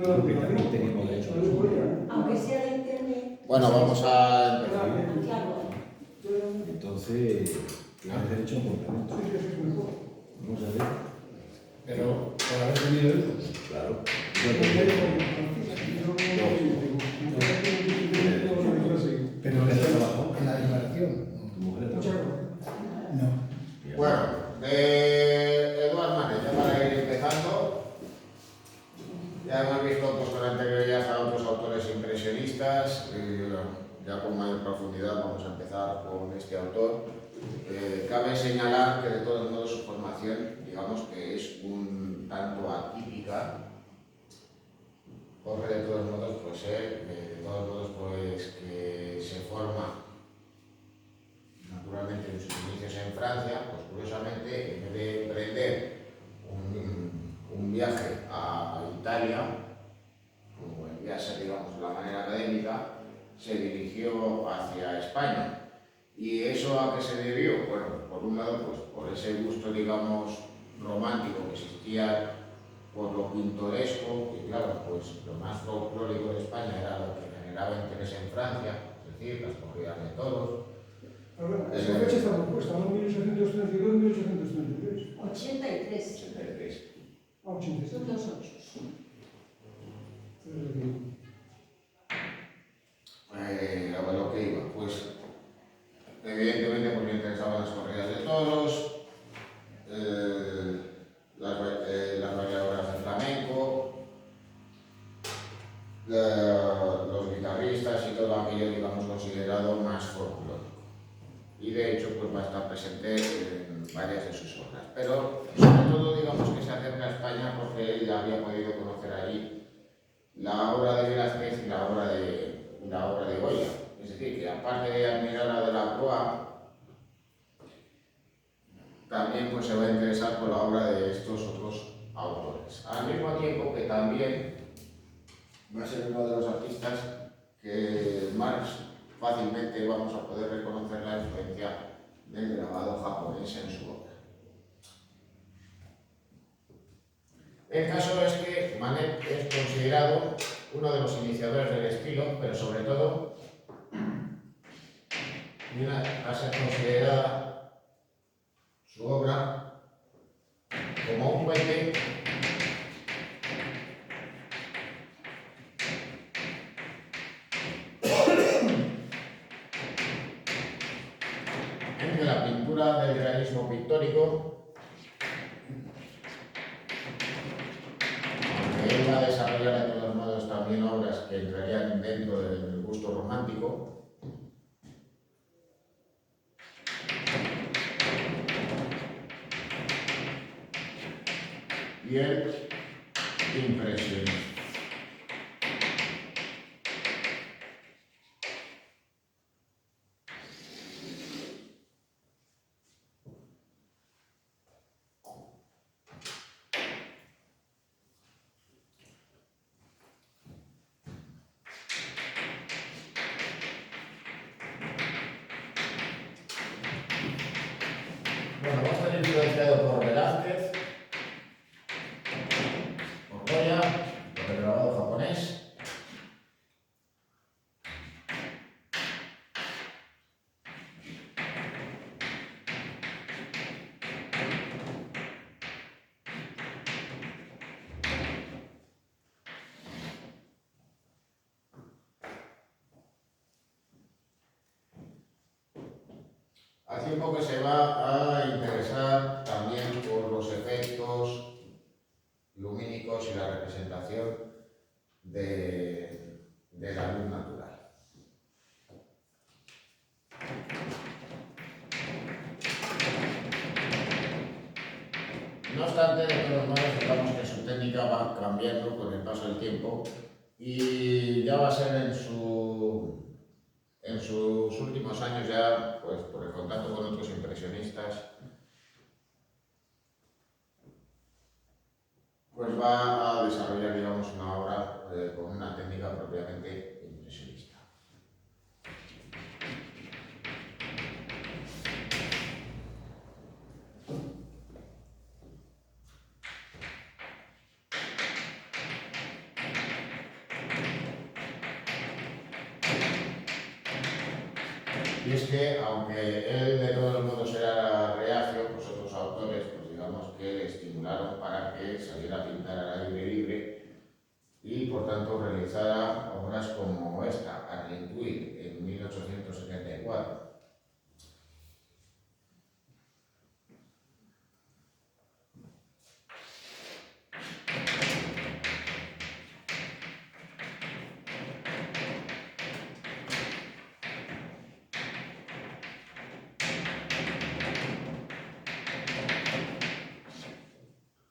que también tenemos derecho a nosotros. Aunque sea de internet. Bueno, vamos a empezar. Claro. Entonces, tienes derecho a un complemento. Vamos a ver. Pero por haber tenido hijos. Claro. Pero ¿Qué trabajo? en la declaración. ¿Tu mujer trabaja? No. Bueno, de Eduard Manes, ya para ir empezando, ya hemos visto pues, con anterioridad a otros autores impresionistas, ya con mayor profundidad vamos a empezar con este autor. Cabe señalar que de todos modos su formación, digamos que es un tanto atípica, porque de todos modos, pues que se forma naturalmente en sus inicios en Francia, pues curiosamente, en vez de emprender un viaje a Italia, como debía ser, digamos, de la manera académica, se dirigió hacia España. ¿Y eso a qué se debió? Bueno, por un lado, pues por ese gusto, digamos, romántico que existía por lo pintoresco, y claro, pues lo más folclórico de España era lo que generaba interés en Francia, es decir, las corridas de toros. Esa fecha está propuesta, ¿no? 1832 1833. 83. 83. Ah, 83. Son 2 ochos. A lo que iba, pues evidentemente pues, me interesaban las corridas de toros, las bailadoras de flamenco, los guitarristas y todo aquello, digamos, considerado más folclórico. Y de hecho, pues va a estar presente en varias de sus obras. Pero sobre todo, digamos que se acerca a España porque él ya había podido conocer allí la obra de Velázquez y la obra de Goya. Es decir, que aparte de admirar a Delacroix, también pues, se va a interesar por la obra de estos otros autores. Al mismo tiempo que también va a ser uno de los artistas que Marx fácilmente vamos a poder reconocer la influencia del grabado japonés en su obra. El caso es que Manet es considerado uno de los iniciadores del estilo, pero sobre todo va a ser considerada su obra como un puente entre la pintura del realismo pictórico, que él va a desarrollar de todos modos también obras que entrarían dentro del gusto romántico, y el impresionismo. Bueno, va a estar influenciado por Velázquez, por Goya, por el grabado japonés. Al tiempo que se va a interesar también por los efectos lumínicos y la representación de la luz natural. No obstante, de todos modos, digamos que su técnica va cambiando con el paso del tiempo y ya va a ser en sus últimos años ya, pues por el contacto con otros impresionistas, pues va a desarrollar, digamos, una obra con una técnica propiamente impresionista. Y es que, aunque él de todos modos era reacio, pues otros autores, pues digamos que le estimularon para que saliera a pintar al aire libre y por tanto realizara obras como esta, Argenteuil, en 1874.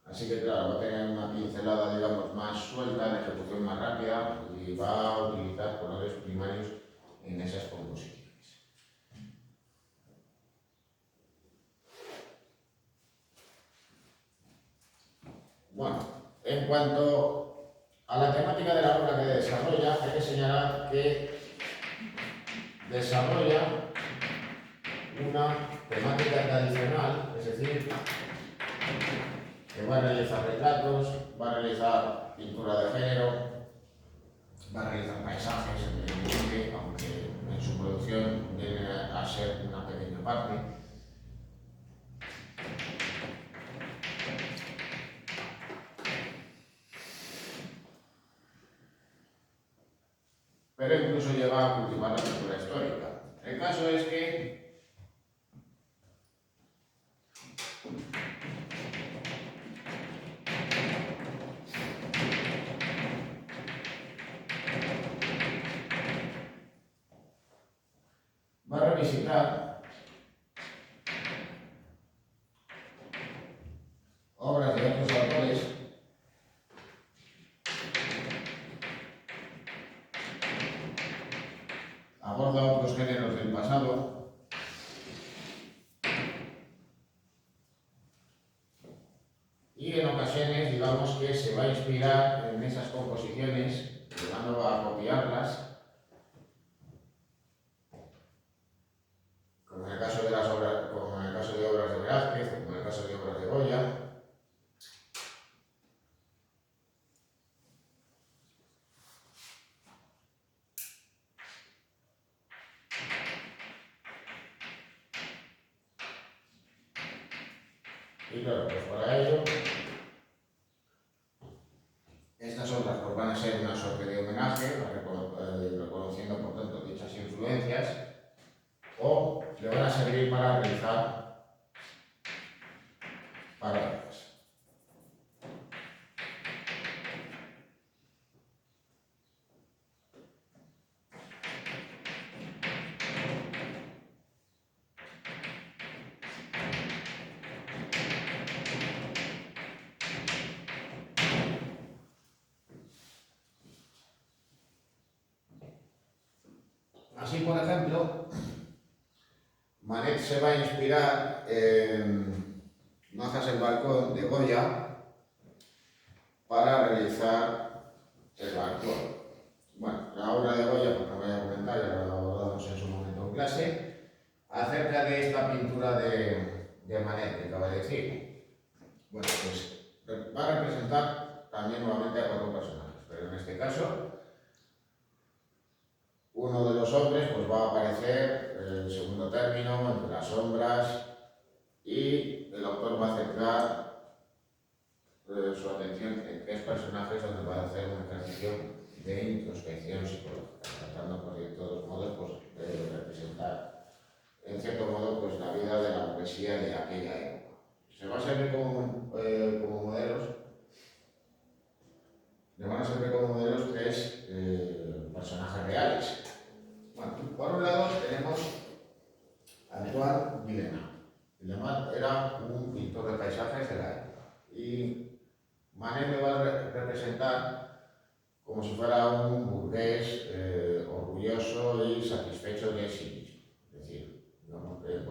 Así que claro, va a tener una pincelada, digamos, más suelta, de ejecución más rápida y va a utilizar colores primarios en esas composiciones. Bueno, en cuanto a la temática de la obra que desarrolla, hay que señalar que desarrolla una temática tradicional, es decir, que va a realizar retratos, va a realizar pintura de género, va a realizar paisajes, evidentemente, aunque en su producción viene a ser una pequeña parte. Pero incluso llega a cultivar la pintura histórica. El caso es que va a revisitar obras de otros autores aborda otros géneros del pasado y en ocasiones, digamos que se va a inspirar en esas composiciones, llegando a copiarlas, como en el caso de las obras, como en el caso de obras de Velázquez, como en el caso de obras de Goya. Y claro, pues para ello, estas obras pues van a ser una suerte de homenaje, reconociendo por tanto dichas influencias, o le van a servir para realizar parodias. Así, por ejemplo, Manet se va a inspirar en Majas el balcón de Goya para realizar el balcón. Bueno, la obra de Goya, pues no voy a comentar, ya lo abordamos en su momento en clase, acerca de esta pintura de Manet que acaba de decir. Bueno, pues va a representar también nuevamente a 4 personajes, pero en este caso uno de los hombres pues va a aparecer en segundo término, entre las sombras, y el autor va a centrar su atención en 3 personajes donde va a hacer un ejercicio de introspección psicológica, tratando pues, de todos modos pues, de representar en cierto modo pues, la vida de la burguesía de aquella época. Se va a servir como modelos, le van a servir como modelos 3 personajes reales. Bueno, por un lado tenemos a Antoine Villeneuve. Villeneuve era un pintor de paisajes de la época y Manet le va a representar como si fuera un burgués orgulloso y satisfecho de sí mismo. Es decir, digamos que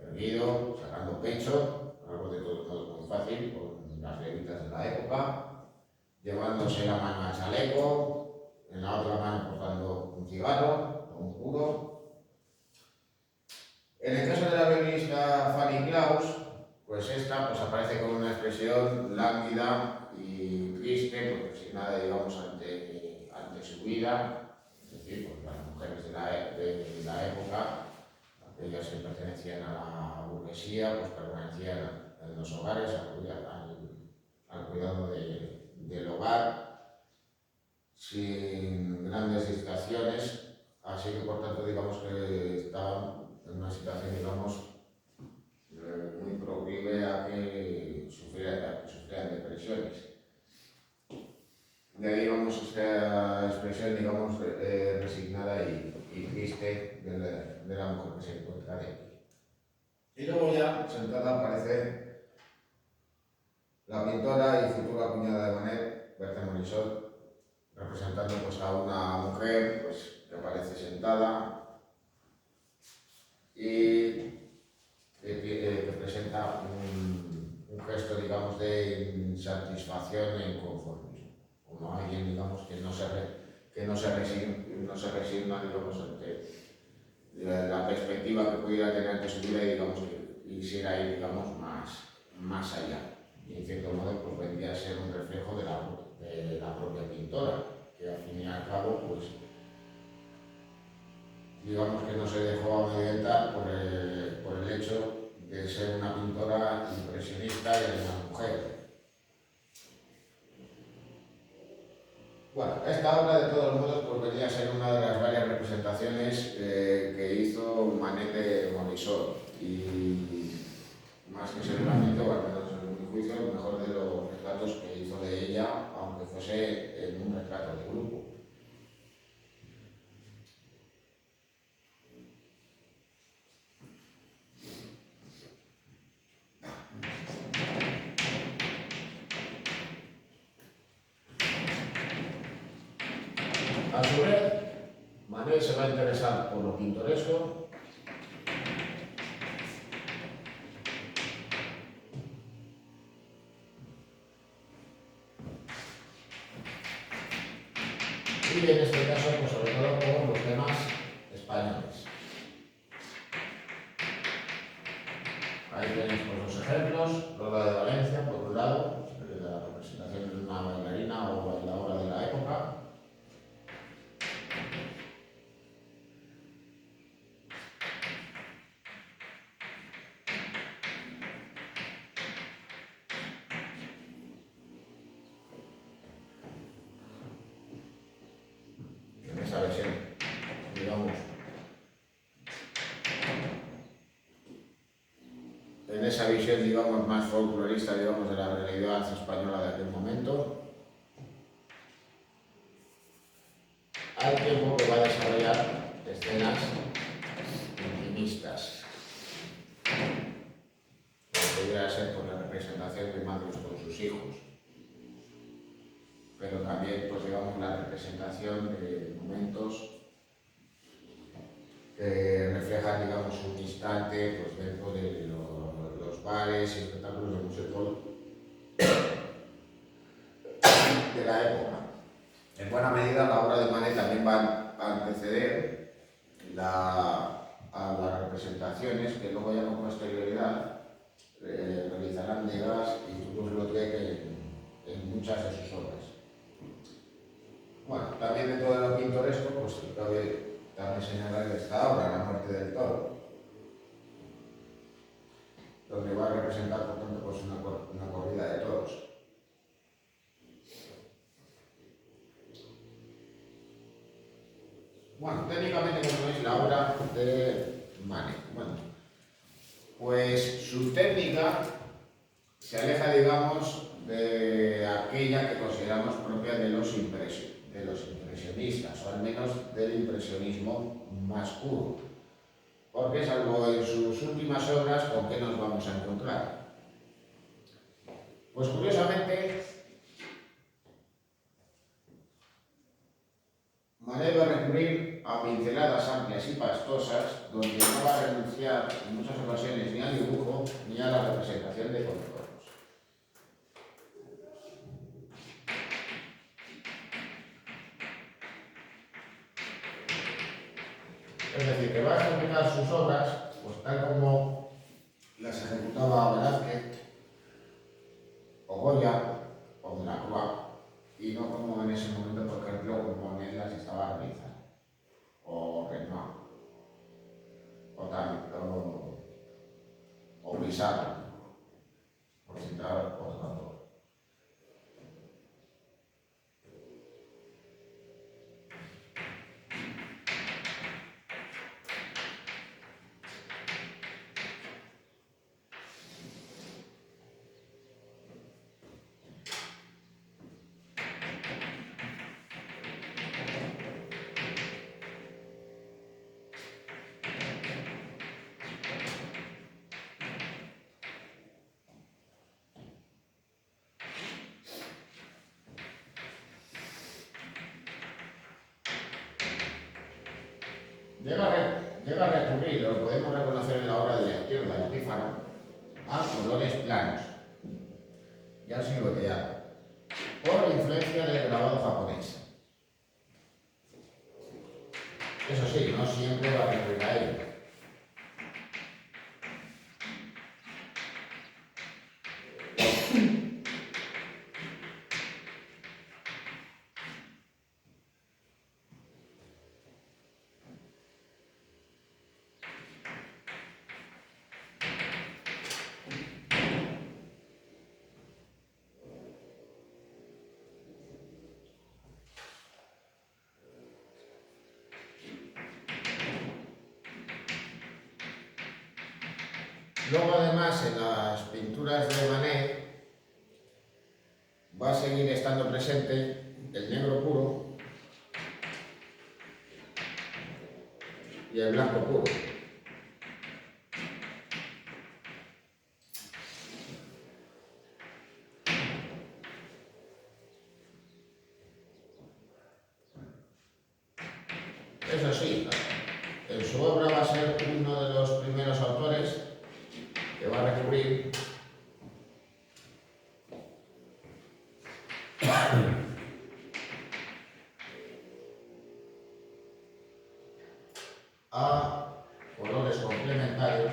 erguido, sacando pecho, algo de todos modos muy fácil, con las levitas de la época, llevándose la mano al chaleco, en la otra mano portando un cigarro o un puro. En el caso de la violinista Fanny Claus, pues esta pues aparece con una expresión lánguida y triste, pues resignada, digamos, ante su vida, es decir, pues las mujeres de la época ellos que pertenecían a la burguesía, pues permanecían en los hogares al cuidado del hogar, sin grandes distracciones, así que por tanto digamos que estaban en una situación, digamos, muy proclive a que sufrieran depresiones. De ahí vamos esta expresión, digamos, resignada y triste de la mujer que se encuentra de aquí. Y luego ya sentada aparece la pintora y futura cuñada de Manet, Berthe Morisot, representando pues a una mujer pues, que aparece sentada y que presenta un gesto, digamos, de insatisfacción e inconformismo. Como alguien, digamos, que no se resigna, digamos, ante la perspectiva que pudiera tener de su vida y, digamos, que quisiera ir, digamos, más allá. Y en cierto modo, pues vendría a ser un reflejo de la propia pintora, que al fin y al cabo, pues, digamos que no se dejó amedrentar por el hecho de ser una pintora impresionista y de una mujer. Bueno, esta obra de todos modos pues, venía a ser una de las varias representaciones que hizo Manet de Morisot y más que seguramente, o al menos en mi juicio, el mejor de los retratos que hizo de ella, aunque fuese en un retrato de grupo. A su vez, Manet se va a interesar por lo pintoresco y en este caso, pues sobre todo por los temas españoles. Ahí tenéis pues, los ejemplos, Lola de Valencia, por un lado, la representación de una bailarina o bailadora de la época. En esa versión, digamos, en esa visión, digamos, más folclorista, digamos, de la realidad española de aquel momento, al tiempo que va a desarrollar escenas intimistas, que pudiera ser por la representación de madres con sus hijos, pero también, pues digamos, la representación de momentos que reflejan, digamos, un instante pues, dentro de los bares y espectáculos de musical de la época. En buena medida, la obra de Manet también va a anteceder a las representaciones que luego ya con posterioridad realizarán Degas y Toulouse-Lautrec en muchas de sus obras. Bueno, también dentro de lo pintoresco, pues cabe también señalar esta obra, La muerte del toro, donde va a representar, por tanto, pues una corrida de toros. Bueno, técnicamente, como veis, la obra de Manet. Bueno, pues su técnica se aleja, digamos, de aquella que consideramos propia de los impresionistas, o al menos del impresionismo más puro. Porque, salvo en sus últimas obras, ¿con qué nos vamos a encontrar? Pues curiosamente, Manet va a recurrir a pinceladas amplias y pastosas, donde no va a renunciar en muchas ocasiones ni al dibujo ni a la representación de contornos. Es decir, que va a ejecutar sus obras pues, tal como las ejecutaba Velázquez, o Goya, o Delacroix, y no como en ese momento, por ejemplo, como Manet las estaba realizando, o Renoir, o Pizarro, por citar otro autor. Llega a recurrir, lo podemos reconocer en la obra de la izquierda de Estífano, a colores planos y al silueteado, por la influencia del grabado japonés. Eso sí, no siempre va a recurrir a ello. Luego, además, en las pinturas de Manet va a seguir estando presente el negro puro y el blanco puro. Eso sí, en su obra va a ser uno de los primeros autores que va a recurrir a colores complementarios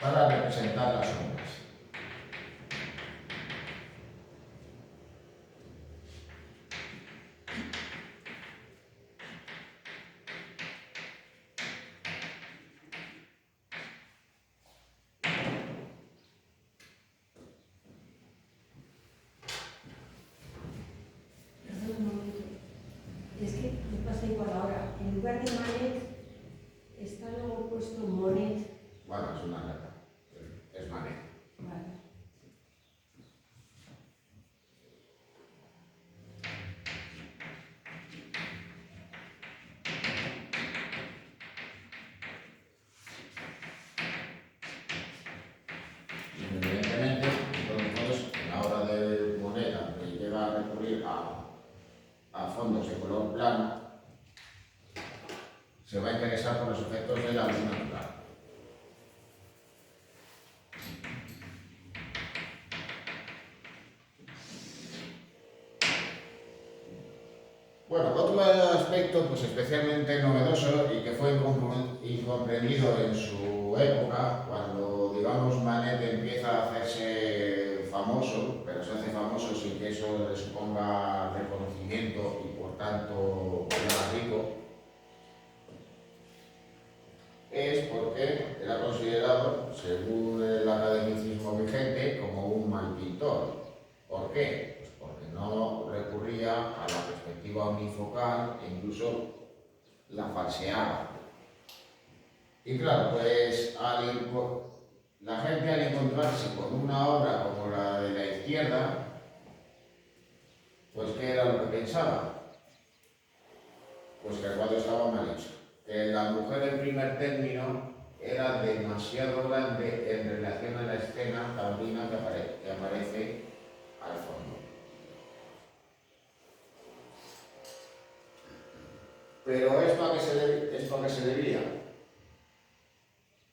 para representar las sombras. Perdón un momento. Es que me pasa igual ahora. En lugar de Manet, está luego puesto Monet. Bueno, es una rata, es Manet. Vale. Evidentemente, entonces, en la obra de Monet, que llega a recurrir a fondos de color plano, se va a interesar por los efectos de la luz natural. Bueno, otro aspecto pues, especialmente novedoso y que fue incomprendido en su época, cuando, digamos, Manet empieza a hacerse famoso, pero se hace famoso sin que eso le suponga reconocimiento y, por tanto, sea rico, es porque era considerado, según el academicismo vigente, como un mal pintor. ¿Por qué? Pues porque no recurría a la perspectiva unifocal e incluso la falseaba. Y claro, pues la gente al encontrarse con una obra como la de la izquierda, pues ¿qué era lo que pensaba? Pues que el cuadro estaba mal hecho. Que la mujer en primer término era demasiado grande en relación a la escena taurina que aparece al fondo. Pero ¿esto a qué se debía?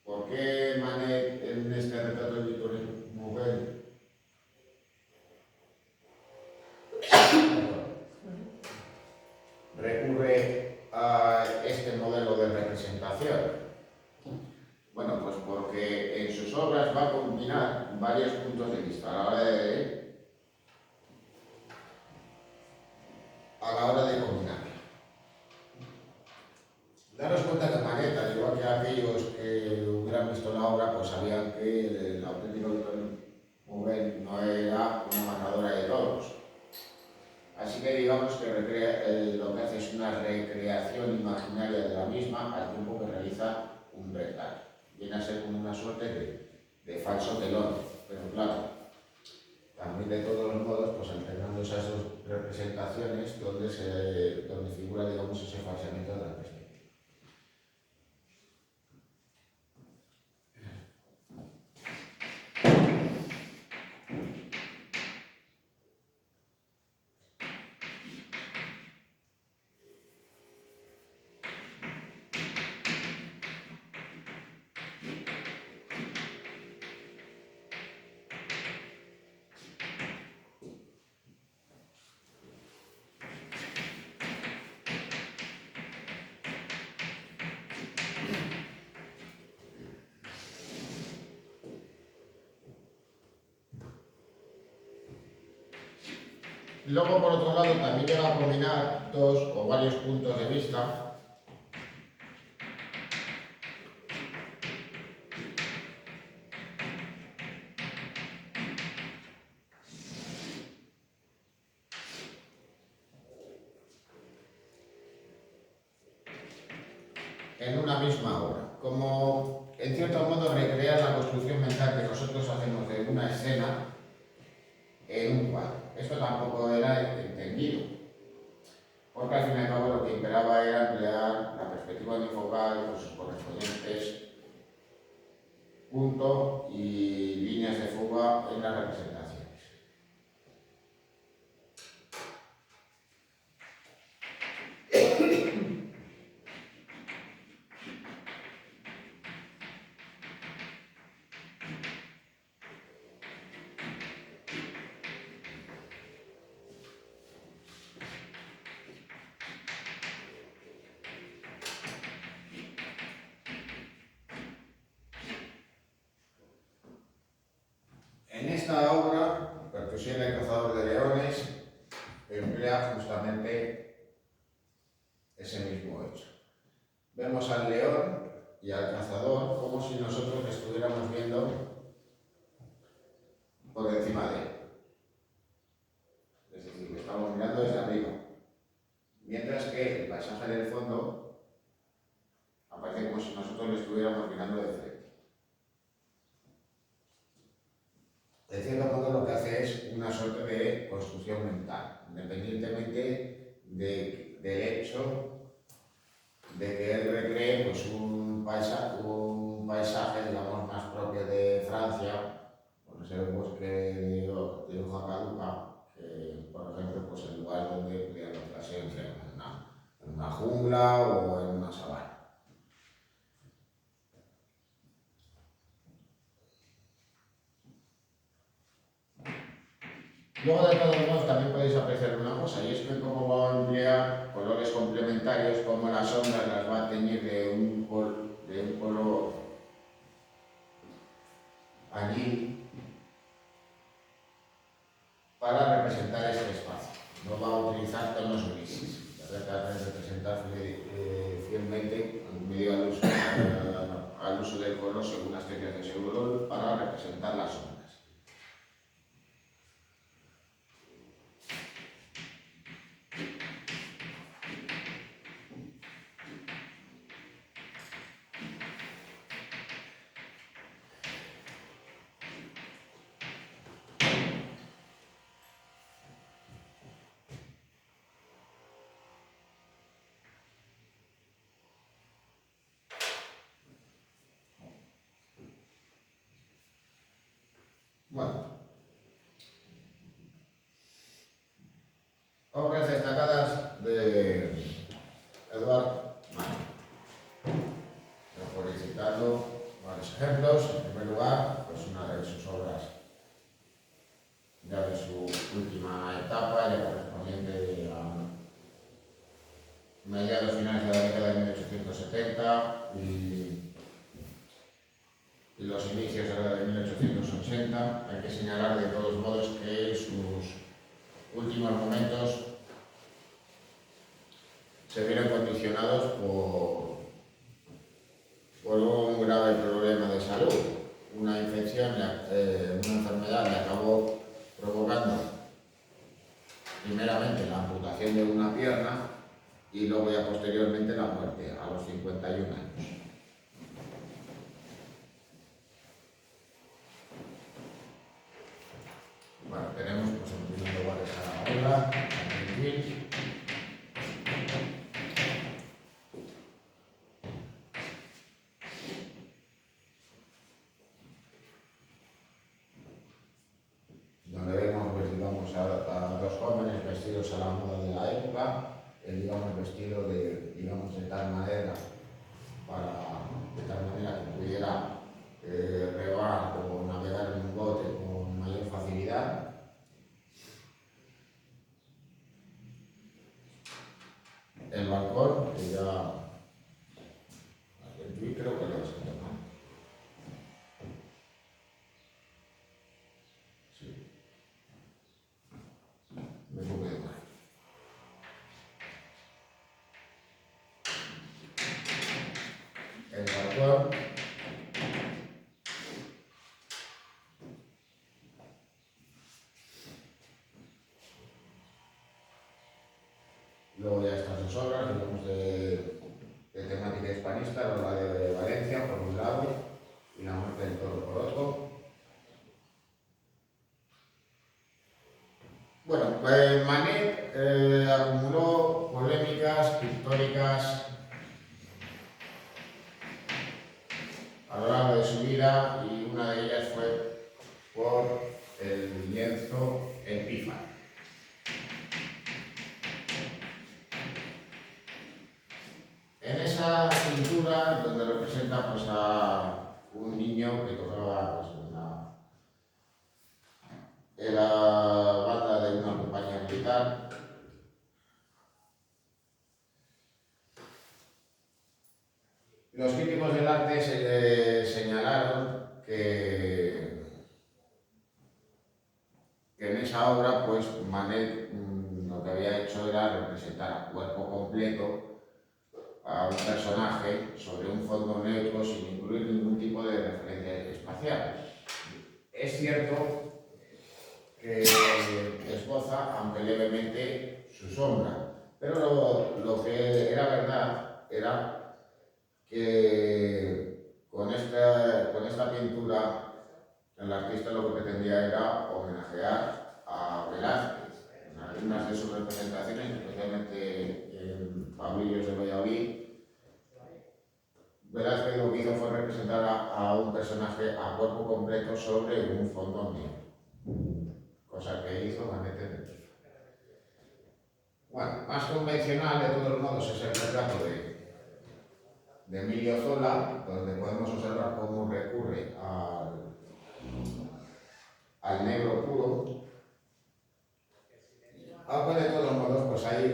¿Por qué Manet en este retrato de Victor Muguel recurre a este modelo de representación? Bueno, pues porque en sus obras va a combinar varios puntos de vista a la hora de a la hora de combinarla. Daros cuenta que Manet, al igual que aquellos que hubieran visto la obra, pues sabían que el auténtico Mouvel no era una matadora de toros. Así que digamos que lo que hace es una recreación imaginaria de la misma al tiempo que realiza un rectal. Viene a ser como una suerte de falso telón, pero claro, también de todos los modos, pues alternando esas dos representaciones donde figura, digamos, ese falseamiento de la perspectiva. Luego, por otro lado, también llega a combinar dos o varios puntos de vista en una misma obra, como en cierto modo recrear la construcción mental que nosotros hacemos de una escena en un cuadro. Esto tampoco era entendido, porque al fin y al cabo lo que imperaba era emplear la perspectiva unifocal con sus correspondientes puntos y líneas de fuga en las representaciones. En esta obra, Percusión del cazador de leones emplea justamente ese mismo hecho. Vemos al león y al cazador como si nosotros le estuviéramos viendo por encima de él. Es decir, lo estamos mirando desde arriba. Mientras que el paisaje del fondo aparece como si nosotros le estuviéramos mirando de frente. De cierto modo, lo que hace es una suerte de construcción mental, independientemente del hecho de que él recree pues, un paisaje, digamos, más propio de Francia, por ese bosque de hoja caduca, que, por ejemplo, pues, el lugar donde crían los paseos, en una jungla o en una sabana. Luego, de todos modos, también podéis apreciar una cosa, y es que cómo va a emplear colores complementarios, como las sombras las va a teñir de un color añil para representar este espacio. No va a utilizar tonos grises, va a tratar de representar fielmente, medio al uso del color según las técnicas de Seurat para representar las sombras. Bueno, obras destacadas de Eduard Manet. Por ir citando varios ejemplos. En primer lugar, pues una de sus obras ya de su última etapa, ya correspondiente a mediados finales de la década de 1870 y los inicios de la de 1880. Hay que señalar de todos modos que sus últimos momentos se vieron condicionados por un grave problema de salud. Una infección, una enfermedad le acabó provocando primeramente la amputación de una pierna y luego ya posteriormente la muerte a los 51 años. Bueno, tenemos pues, en primer lugar esa obra, donde vemos pues, digamos, a dos jóvenes vestidos a la moda de la época, digamos, vestido de tal manera que pudiera remar o navegar en un bote con mayor facilidad. El balcón, que ya creo que lo has hecho, ¿no? Sí. Me copio de mal. El balcón. Luego ya estas dos obras, digamos, de temática hispanista, la de Valencia por un lado y la muerte del toro por otro. Bueno, pues Manet acumuló polémicas pictóricas a lo largo de su vida y una de ellas fue por el lienzo El Pífaro. En esa pintura, donde representa pues, a un niño que tocaba pues, en la banda de una compañía militar, los críticos del arte señalaron que en esa obra pues, Manet lo que había hecho era representar a cuerpo completo a un personaje sobre un fondo neutro sin incluir ningún tipo de referencia espacial. Es cierto que esboza, aunque levemente, su sombra, pero lo que era verdad era que con esta pintura el artista lo que pretendía era homenajear a Velázquez. En algunas de sus representaciones, especialmente en Pablillos de Valladolid, Velázquez lo que hizo fue representar a un personaje a cuerpo completo sobre un fondo negro, cosa que hizo Manet en el Pífaro. Bueno, más convencional de todos modos es el retrato de Emilio Zola, donde podemos observar cómo recurre al negro puro, aunque de todos modos pues hay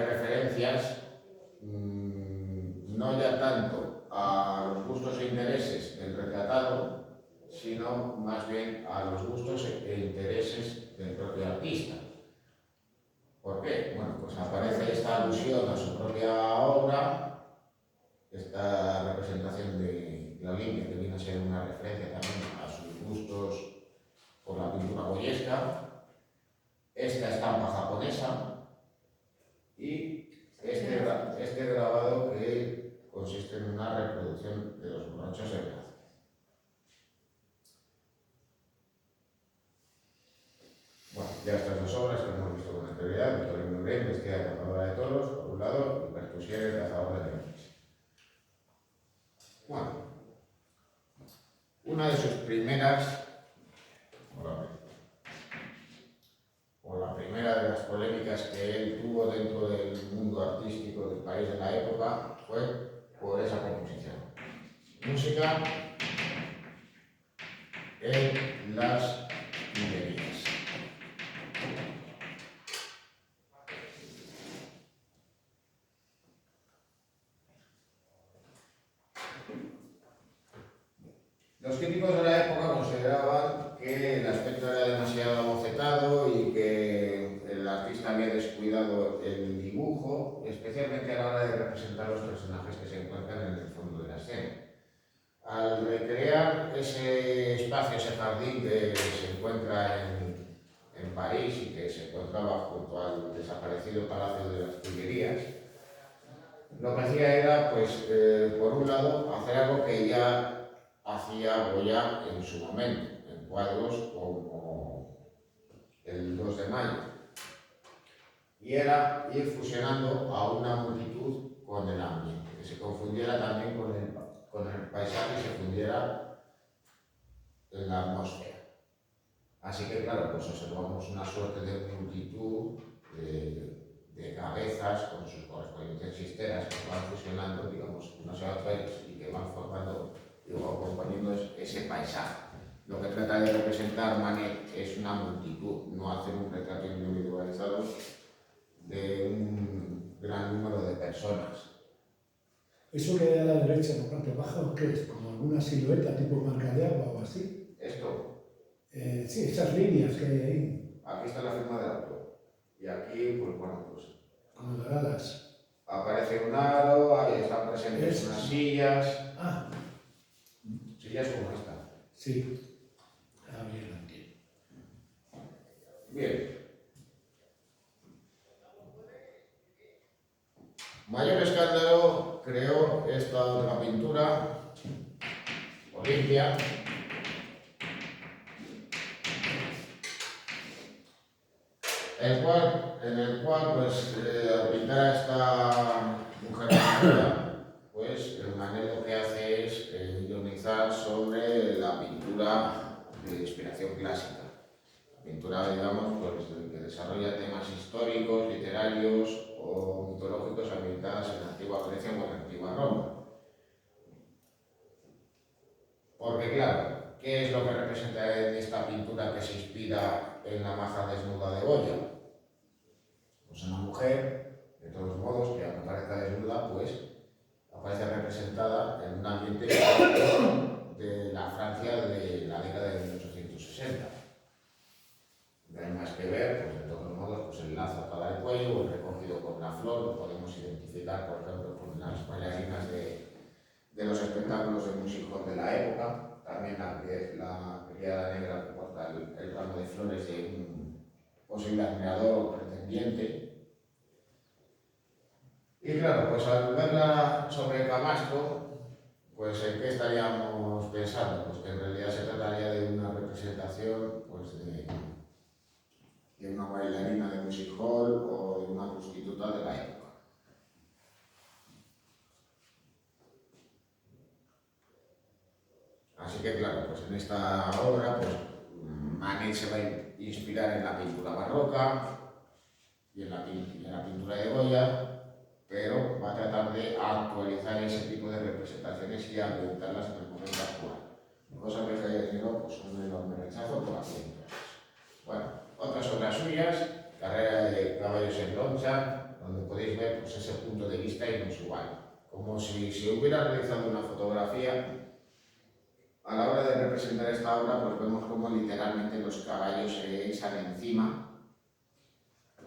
referencias no ya tanto a los gustos e intereses del retratado, sino más bien a los gustos e intereses del propio artista. ¿Por qué? Bueno, pues aparece esta alusión a su propia obra, esta representación de la línea que viene a ser una referencia también a sus gustos por la pintura goyesca, esta estampa japonesa y este grabado que consiste en una reproducción de los borrachos de Velázquez. Bueno, ya estas dos obras que hemos visto con anterioridad, Victorino Grey, Bestia de cazadora de toros, por un lado, y Pertusier, cazador de leones. Bueno, una de sus primeras, o la primera de las polémicas que él tuvo dentro del mundo artístico del país de la época fue por esa composición. Música en las librerías. Los críticos de la época consideraban que el aspecto era demasiado abocetado y que el artista había descuidado el dibujo, especialmente especialmente a la hora de representar los personajes que se encuentran en el fondo de la escena. Al recrear ese espacio, ese jardín que se encuentra en París y que se encontraba junto al desaparecido Palacio de las Tullerías, lo que hacía era, pues, por un lado, hacer algo que ya hacía Goya en su momento, en cuadros como el 2 de mayo, y era ir fusionando a una multitud con el ambiente, que se confundiera también con el paisaje y se fundiera en la atmósfera. Así que, claro, pues observamos una suerte de multitud de cabezas con sus correspondientes chisteras que van fusionando, digamos, unas a otras y que van formando, componiendo ese paisaje. Lo que trata de representar Manet es una multitud, no hacer un retrato individualizado de un gran número de personas. Eso que hay a la derecha, en la parte baja, ¿qué es? ¿Como alguna silueta tipo marca de agua o así? Esto, Sí, esas líneas que hay ahí, aquí está la firma del autor. Y aquí, pues bueno, pues como doradas. aparece un aro, ahí están presentes unas sillas. Ah, Sillas como esta. sí. Ah, bien, aquí. Bien. Mayor escándalo creó esta otra pintura, Olimpia, en el cual pues, al pintar a esta mujer pintura, pues Manet lo que hace es ironizar sobre la pintura de inspiración clásica. Pintura, digamos, pues, que desarrolla temas históricos, literarios o mitológicos ambientados en la antigua Grecia o en la antigua Roma. Porque, claro, ¿qué es lo que representa en esta pintura que se inspira en la maja desnuda de Goya? Pues una mujer, de todos modos, que aunque parezca desnuda, pues aparece representada en un ambiente de la Francia de la década de 1860. No hay más que ver, pues de todos modos, pues el lazo atada al cuello o el recogido con la flor, lo podemos identificar, por ejemplo, con las bailarinas de los espectáculos de music hall de la época, también la criada negra que porta el ramo de flores de un posible admirador o pretendiente. Y claro, pues al verla sobre Camastro, pues ¿en qué estaríamos pensando? Pues que en realidad se trataría de una representación pues, de una bailarina de music hall o de una prostituta de la época. Así que claro, pues en esta obra pues, Manet se va a inspirar en la pintura barroca y en la pintura de Goya, pero va a tratar de actualizar ese tipo de representaciones y ambientarlas en el momento actual. Cosa que se ha tenido pues, un enorme rechazo por aquel entonces. Bueno, otras obras suyas, Carrera de caballos en loncha, donde podéis ver pues, ese punto de vista inusual. Como si se hubiera realizado una fotografía. A la hora de representar esta obra, pues vemos cómo literalmente los caballos se echan encima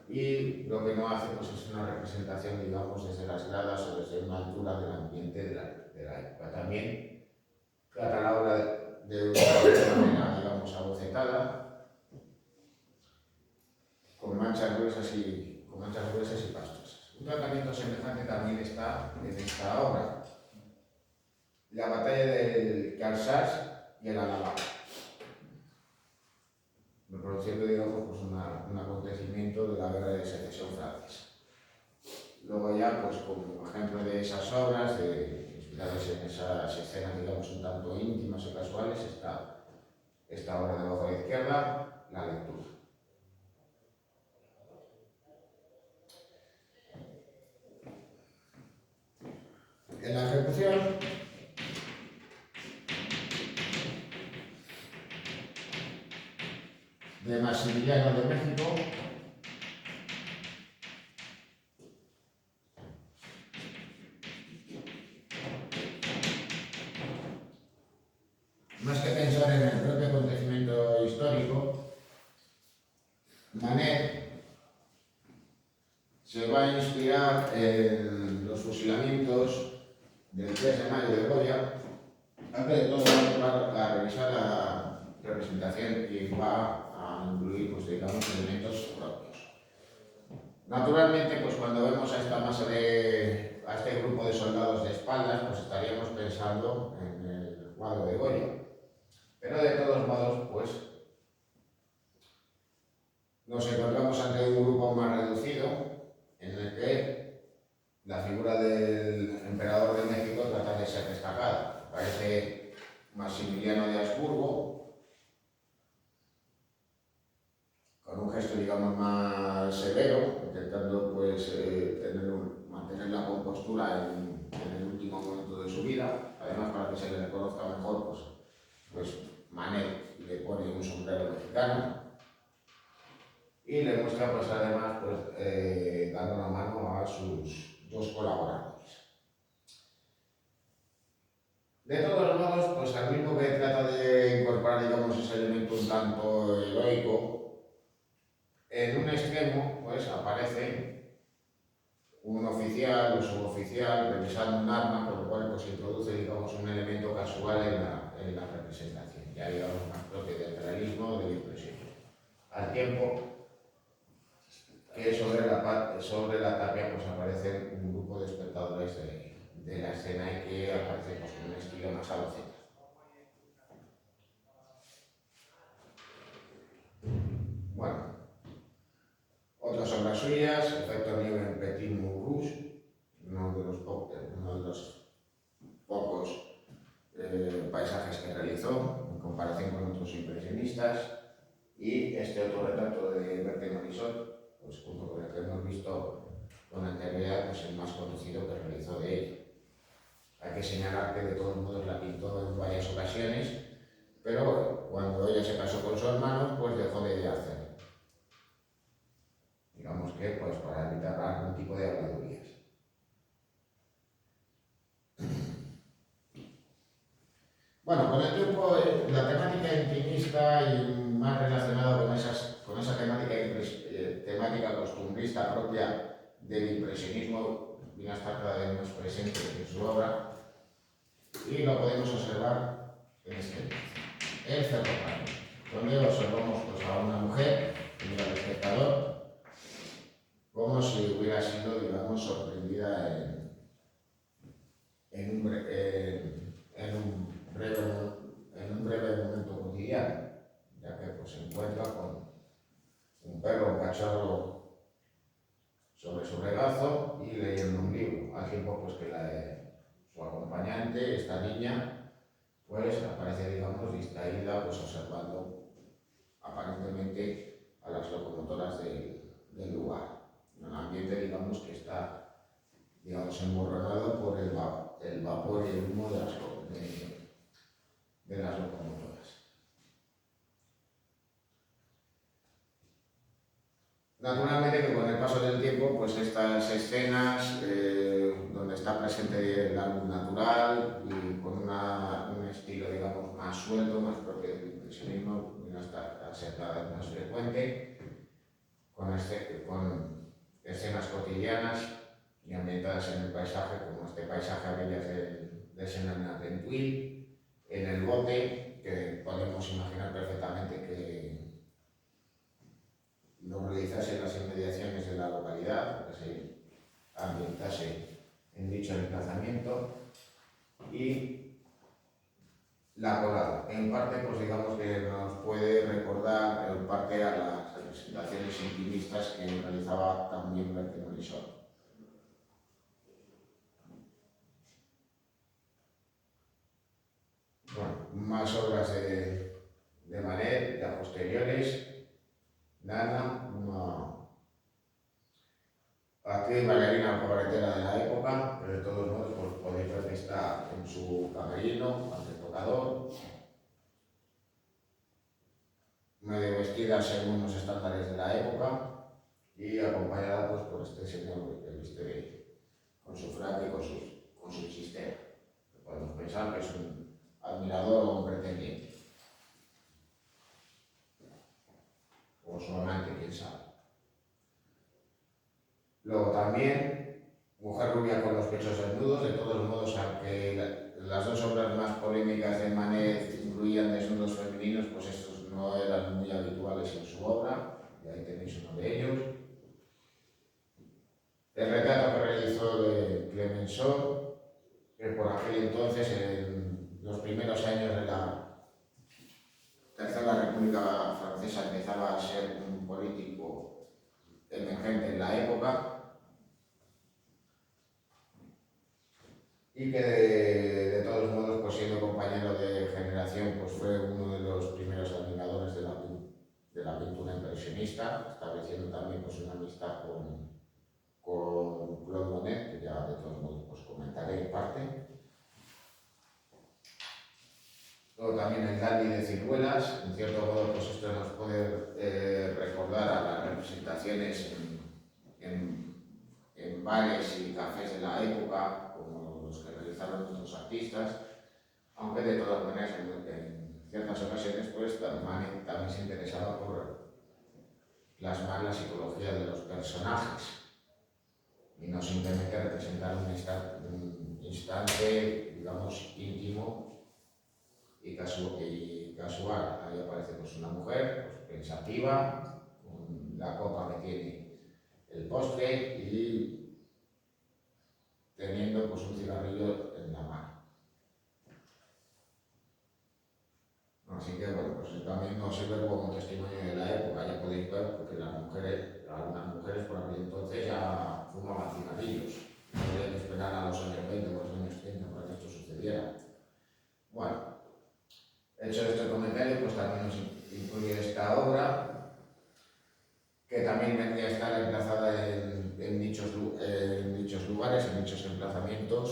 y lo que no hace pues, es una representación, digamos, desde las gradas o desde una altura del ambiente de la época. También trata la obra de una manera, digamos, abocetada, con manchas gruesas y pastosas. Un tratamiento semejante también está en esta obra. La batalla del Carsas y el Alabama, reproduciendo, digamos, pues un acontecimiento de la guerra de secesión francesa. Luego ya, pues como ejemplo de esas obras, inspiradas en esas escenas, digamos, un tanto íntimas y casuales, está esta obra debajo a la izquierda, La lectura. En la ejecución, de Maximiliano de México, más que pensar en el propio acontecimiento histórico, Manet se va a inspirar en del 3 de mayo de Goya, antes de todo va a revisar la representación y va a incluir, pues digamos, elementos propios. Naturalmente, pues cuando vemos a esta masa a este grupo de soldados de espaldas, pues estaríamos pensando en el cuadro de Goya. Pero de todos modos, pues nos encontramos ante un grupo más reducido en el que la figura del emperador de México trata de ser destacada. Parece Maximiliano de Habsburgo, con un gesto, digamos, más severo, intentando pues mantener la compostura en el último momento de su vida. Además, para que se le reconozca mejor, pues Manet le pone un sombrero mexicano y le muestra, pues además, dando una mano a sus dos colaboradores. De todos modos, pues al mismo que trata de incorporar, digamos, ese elemento un tanto heroico, en un extremo, pues aparece un oficial o suboficial revisando un arma, con lo cual pues introduce, digamos, un elemento casual en la representación, ya digamos más propio del realismo o del impresionismo. Al tiempo que sobre la tapia pues aparece un grupo de espectadores de la escena y que aparece pues, con un estilo más alocéntrico. Bueno, otras obras suyas, Efecto nieve en Petit Montrouge, uno de los pocos paisajes que realizó en comparación con otros impresionistas, y este autorretrato de Berthe Morisot, pues junto con el que hemos visto con anterioridad, pues el más conocido que realizó de ella. Hay que señalar que de todos modos la pintó en varias ocasiones, pero cuando ella se casó con su hermano, pues dejó de hacerlo. Digamos que pues para evitar algún tipo de habladurías. Bueno, con el tiempo la temática intimista y más relacionada con esa temática costumbrista propia del impresionismo viene a estar cada vez más presente en su obra y lo podemos observar en este El ferrocarril, donde observamos pues, a una mujer, mira al espectador, como si hubiera sido, digamos, sorprendida en un breve momento cotidiano, ya que pues, se encuentra con un perro, un cachorro sobre su regazo y leyendo un libro, al tiempo pues, que su acompañante, esta niña, pues aparece, digamos, distraída, pues observando aparentemente a las locomotoras del lugar. Un ambiente, digamos, que está, digamos, emborronado por el vapor y el humo de las locomotoras. Naturalmente que con el paso del tiempo, pues estas escenas donde está presente el álbum natural y con un estilo, digamos, más suelto, más propio del impresionismo, viene a ser cada vez más frecuente, con escenas cotidianas y ambientadas en el paisaje, como este paisaje a orillas de Sena-Pentuil, en el bote, que podemos imaginar perfectamente que lo realizase en las inmediaciones de la localidad, que se ambientase en dicho emplazamiento, y la colada. En parte, pues digamos que nos puede recordar en parte a las representaciones intimistas que realizaba también Berthe Morisot. Bueno, más obras de Manet, ya posteriores. Nana, una actriz bailarina cabaretera de la época, pero de todos modos pues, podéis ver que está en su camerino, ante el tocador, medio vestida según los estándares de la época y acompañada pues, por este señor que viste con su frac y con su sistema. Podemos pensar que es un admirador o un pretendiente. O su amante, quién sabe. Luego también Mujer rubia con los pechos desnudos. De todos modos, aunque las dos obras más polémicas de Manet incluían desnudos femeninos, pues estos no eran muy habituales en su obra, y ahí tenéis uno de ellos. El retrato que realizó de Clemenceau, que por aquel entonces, en los primeros años de la Tercera República Francesa, empezaba a ser un político emergente en la época, y que de todos modos, pues siendo compañero de generación, pues fue uno de los primeros admiradores de la pintura impresionista, estableciendo también pues una amistad con Claude Monet, que ya de todos modos pues comentaré en parte. Luego también el dandy de Ciruelas. En cierto modo, pues esto nos puede recordar a las representaciones en bares y cafés de la época, como los que realizaron nuestros artistas, aunque de todas maneras en ciertas ocasiones pues Manet también se interesaba por plasmar la psicología de los personajes y no simplemente representar un instante, digamos, íntimo y casual. Ahí aparece pues una mujer pues, pensativa, con la copa que tiene el postre y teniendo pues un cigarrillo en la mano. Así que bueno, pues también nos sirve como testimonio de la época. Ya podéis ver porque algunas mujeres por aquel entonces ya fumaban cigarrillos. No había que esperar a los años 20 o los años 30 para que esto sucediera. Bueno, hecho este comentario, pues también nos incluye esta obra, que también vendría a estar emplazada en dichos lugares, en dichos emplazamientos,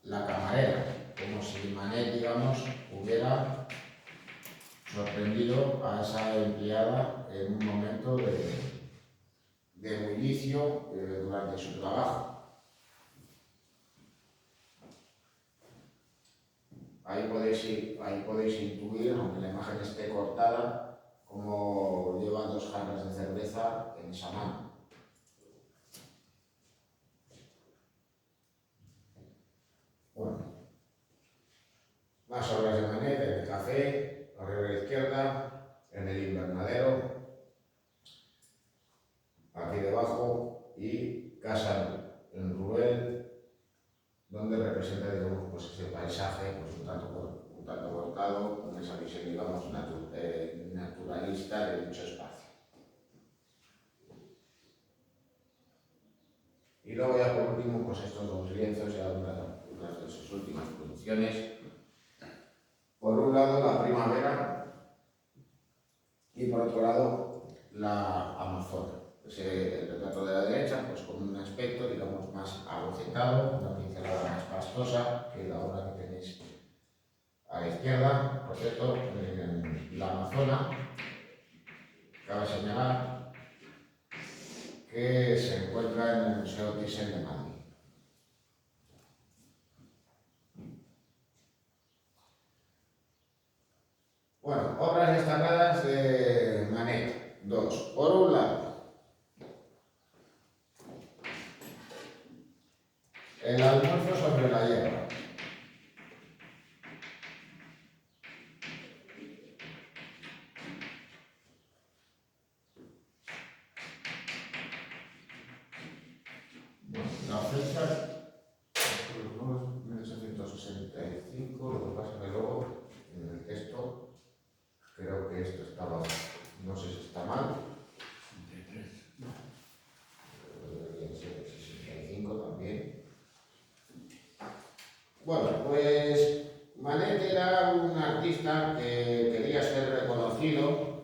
la camarera, como si Manet, digamos, hubiera sorprendido a esa empleada en un momento de bullicio durante su trabajo. Ahí podéis intuir, aunque la imagen esté cortada, cómo lleva 2 jarras de cerveza en esa mano. Bueno, más obras de Manet en el café, arriba a la izquierda, en el invernadero, aquí debajo, y Casa en Rouel, donde representa, digamos, pues ese paisaje pues un tanto cortado, con esa visión, digamos, naturalista de dicho espacio. Y luego ya por último, pues estos 2 lienzos, ya unas de sus últimas producciones. Por un lado la primavera y por otro lado la Amazona. El retrato de la derecha, pues con un aspecto, digamos, más abocetado, una pincelada más pastosa que la obra que tenéis a la izquierda. Por cierto, en la Amazona, cabe señalar que se encuentra en el Museo Thyssen de Madrid. Bueno, obras destacadas de Manet, 2. Por un lado, el almuerzo sobre la hierba. Bueno, la fecha, 1865, lo que pasa es que luego en el texto creo que esto estaba, no sé si está mal. 65 también. Bueno, pues Manet era un artista que quería ser reconocido,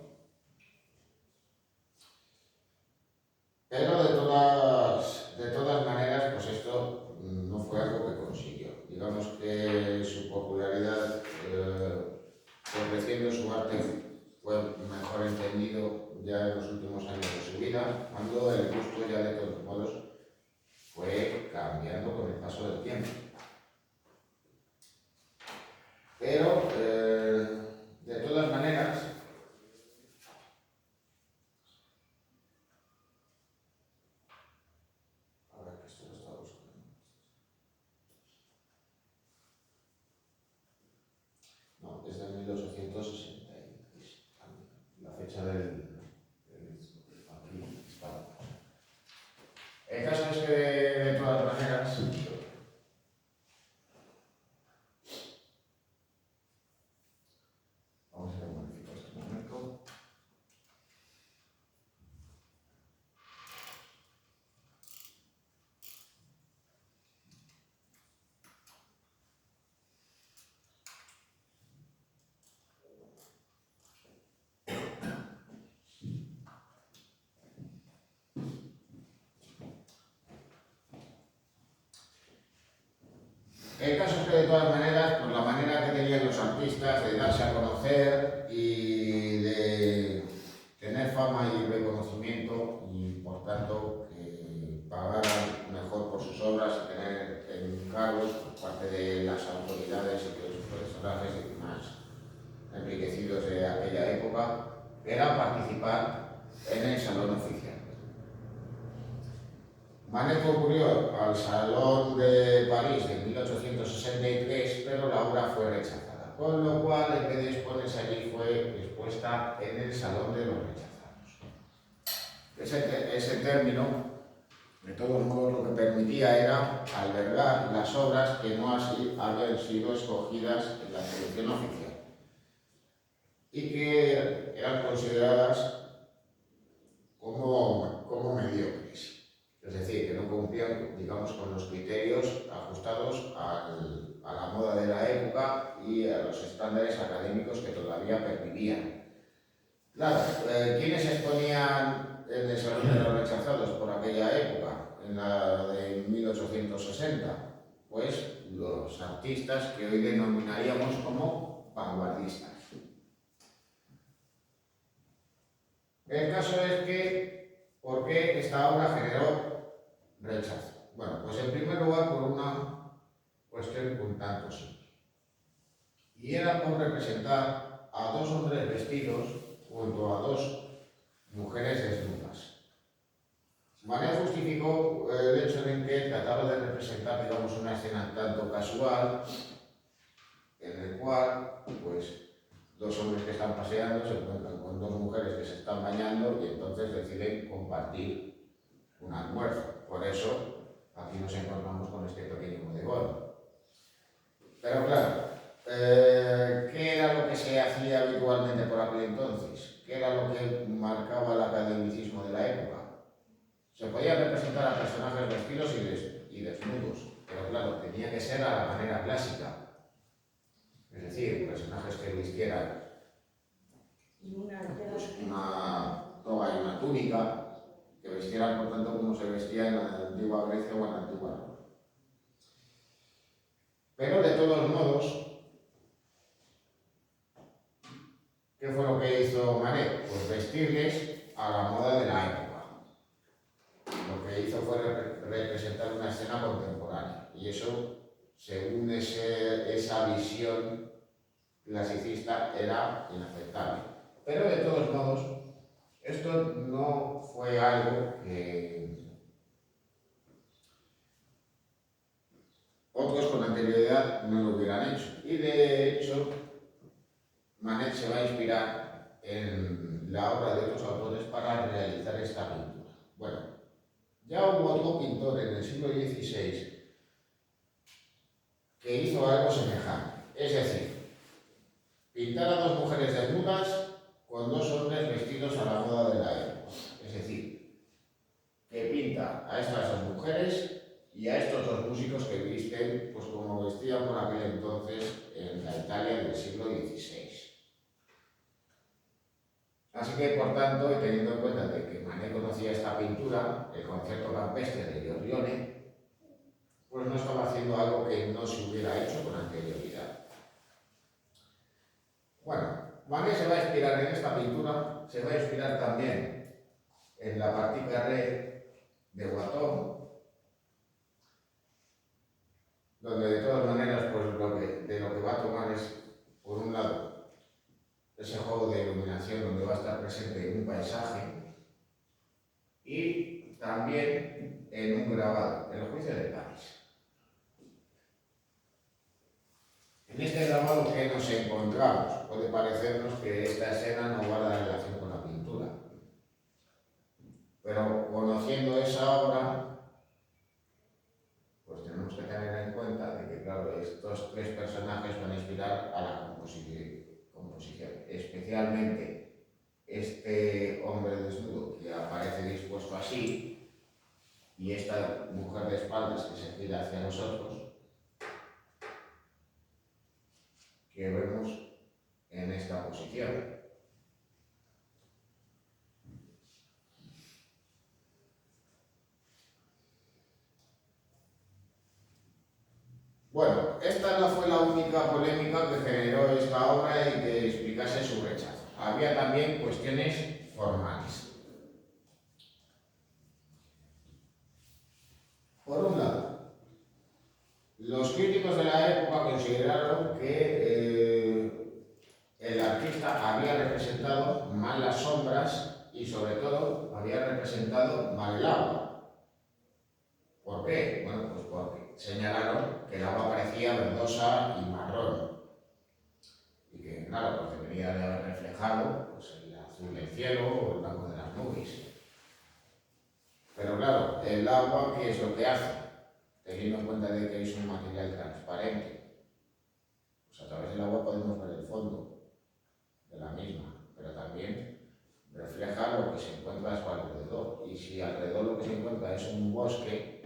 pero de todas maneras, pues esto no fue algo que consiguió. Digamos que su popularidad creciendo, su arte fue mejor entendido ya en los últimos años de su vida, cuando el gusto ya de todos modos fue cambiando con el paso del tiempo. Pero, de todas maneras, a ver, que esto lo está buscando. 1963. La fecha del aquí está. El caso es que de todas maneras vamos a ver, modifico este momento. El caso es que de todas maneras, pues la manera que tenían los artistas de darse a conocer y de tener fama y reconocimiento y por tanto que pagaran mejor por sus obras y tener encargos por parte de las autoridades y de los personajes más enriquecidos de aquella época, era participar en el salón oficial. Manet concurrió al Salón de París de 1863, pero la obra fue rechazada, con lo cual en vez de exponerse allí fue expuesta en el Salón de los Rechazados. Ese término, de todos modos, lo que permitía era albergar las obras que no habían sido escogidas en la selección oficial y que eran consideradas como mediocres. Es decir, que no cumplían, digamos, con los criterios ajustados a la moda de la época y a los estándares académicos que todavía pervivían. Claro, ¿quiénes se exponían en el Salón de los Rechazados por aquella época, en la de 1860? Pues los artistas que hoy denominaríamos como vanguardistas. El caso es que, ¿por qué esta obra generó rechazo? Bueno, pues en primer lugar por una cuestión un tanto simple. Y era por representar a dos hombres vestidos junto a dos mujeres desnudas. Manet justificó el hecho en que trataba de representar, digamos, una escena tanto casual, en el cual, pues, dos hombres que están paseando se encuentran con dos mujeres que se están bañando y entonces deciden compartir un almuerzo. Por eso, aquí nos encontramos con este pequeño bodegón. Pero claro, ¿qué era lo que se hacía habitualmente por aquel entonces? ¿Qué era lo que marcaba el academicismo de la época? Se podía representar a personajes vestidos y desnudos, pero claro, tenía que ser a la manera clásica. Es decir, personajes que vistieran pues, una toga y una túnica, que vistieran por tanto como se vestía en la antigua Grecia o en la antigua Roma. Pero de todos modos, ¿qué fue lo que hizo Manet? Pues vestirles a la moda de la época. Lo que hizo fue representar una escena contemporánea y eso, según esa visión clasicista, era inaceptable. Pero de todos modos, esto no fue algo que otros con anterioridad no lo hubieran hecho. Y de hecho, Manet se va a inspirar en la obra de otros autores para realizar esta pintura. Bueno, ya hubo otro pintor en el siglo XVI que hizo algo semejante. Es decir, pintar a dos mujeres desnudas con dos hombres vestidos a la moda de la época. Es decir, que pinta a estas dos mujeres y a estos dos músicos que visten pues como vestían por aquel entonces en la Italia del siglo XVI. Así que, por tanto, y teniendo en cuenta de que Manet conocía esta pintura, el concierto campestre de Giorgione, pues no estaba haciendo algo que no se hubiera hecho con anterioridad. Bueno, Manet se va a inspirar en esta pintura, se va a inspirar también en la Partie Carrée de Watteau, donde de todas maneras pues de lo que va a tomar es, por un lado, ese juego de iluminación donde va a estar presente un paisaje y también en un grabado, El juicio de París. En este grabado observa lo que nos encontramos. Puede parecernos que esta escena no guarda relación con la pintura. Pero conociendo esa obra, pues tenemos que tener en cuenta de que, claro, estos tres personajes van a inspirar a la composición. Especialmente este hombre desnudo que aparece dispuesto así y esta mujer de espaldas que se gira hacia nosotros, que vemos en esta posición. Bueno, esta no fue la única polémica que generó esta obra y que explicase su rechazo. Había también cuestiones formales. Por un lado, los críticos de la época consideraron que el artista había representado mal las sombras y, sobre todo, había representado mal el agua. ¿Por qué? Bueno, pues porque señalaron que el agua parecía verdosa y marrón. Y que, claro, pues debería de haber reflejado pues, el azul del cielo o el blanco de las nubes. Pero claro, el agua, ¿qué es lo que hace? Teniendo en cuenta de que es un material transparente. Pues a través del agua podemos ver el fondo de la misma, pero también refleja lo que se encuentra a su alrededor. Y si alrededor lo que se encuentra es un bosque,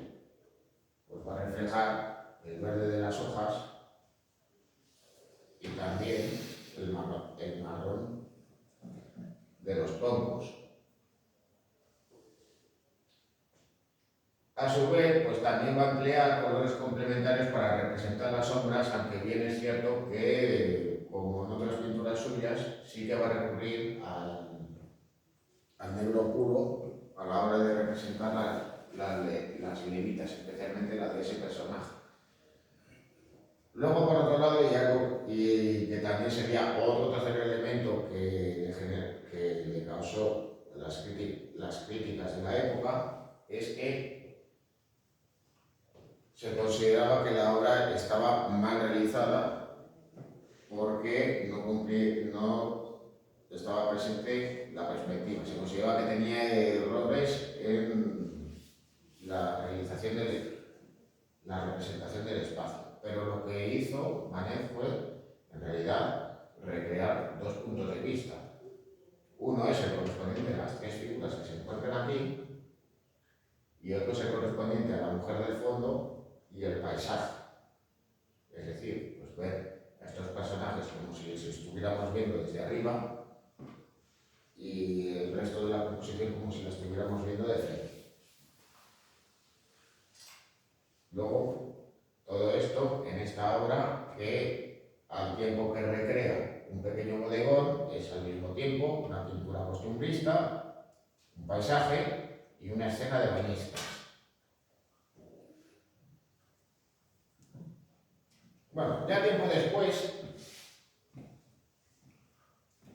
pues va a reflejar el verde de las hojas y también el marrón de los troncos. A su vez, pues también va a emplear colores complementarios para representar las sombras, aunque bien es cierto que, como en otras pinturas suyas, sí que va a recurrir al negro puro a la hora de representar las levitas, especialmente las de ese personaje. Luego, por otro lado, y que también sería otro tercer elemento que le causó las críticas de la época, es que se consideraba que la obra estaba mal realizada porque no estaba presente la perspectiva. Se consideraba que tenía errores en la representación del espacio. Pero lo que hizo Manet fue, en realidad, recrear dos puntos de vista. Uno es el correspondiente a las tres figuras que se encuentran aquí y otro es el correspondiente a la mujer del fondo y el paisaje. Es decir, pues ver a estos personajes como si los estuviéramos viendo desde arriba y el resto de la composición como si la estuviéramos viendo de frente. Luego, todo esto en esta obra que, al tiempo que recrea un pequeño bodegón, es al mismo tiempo una pintura costumbrista, un paisaje y una escena de bañistas. Bueno, ya tiempo después,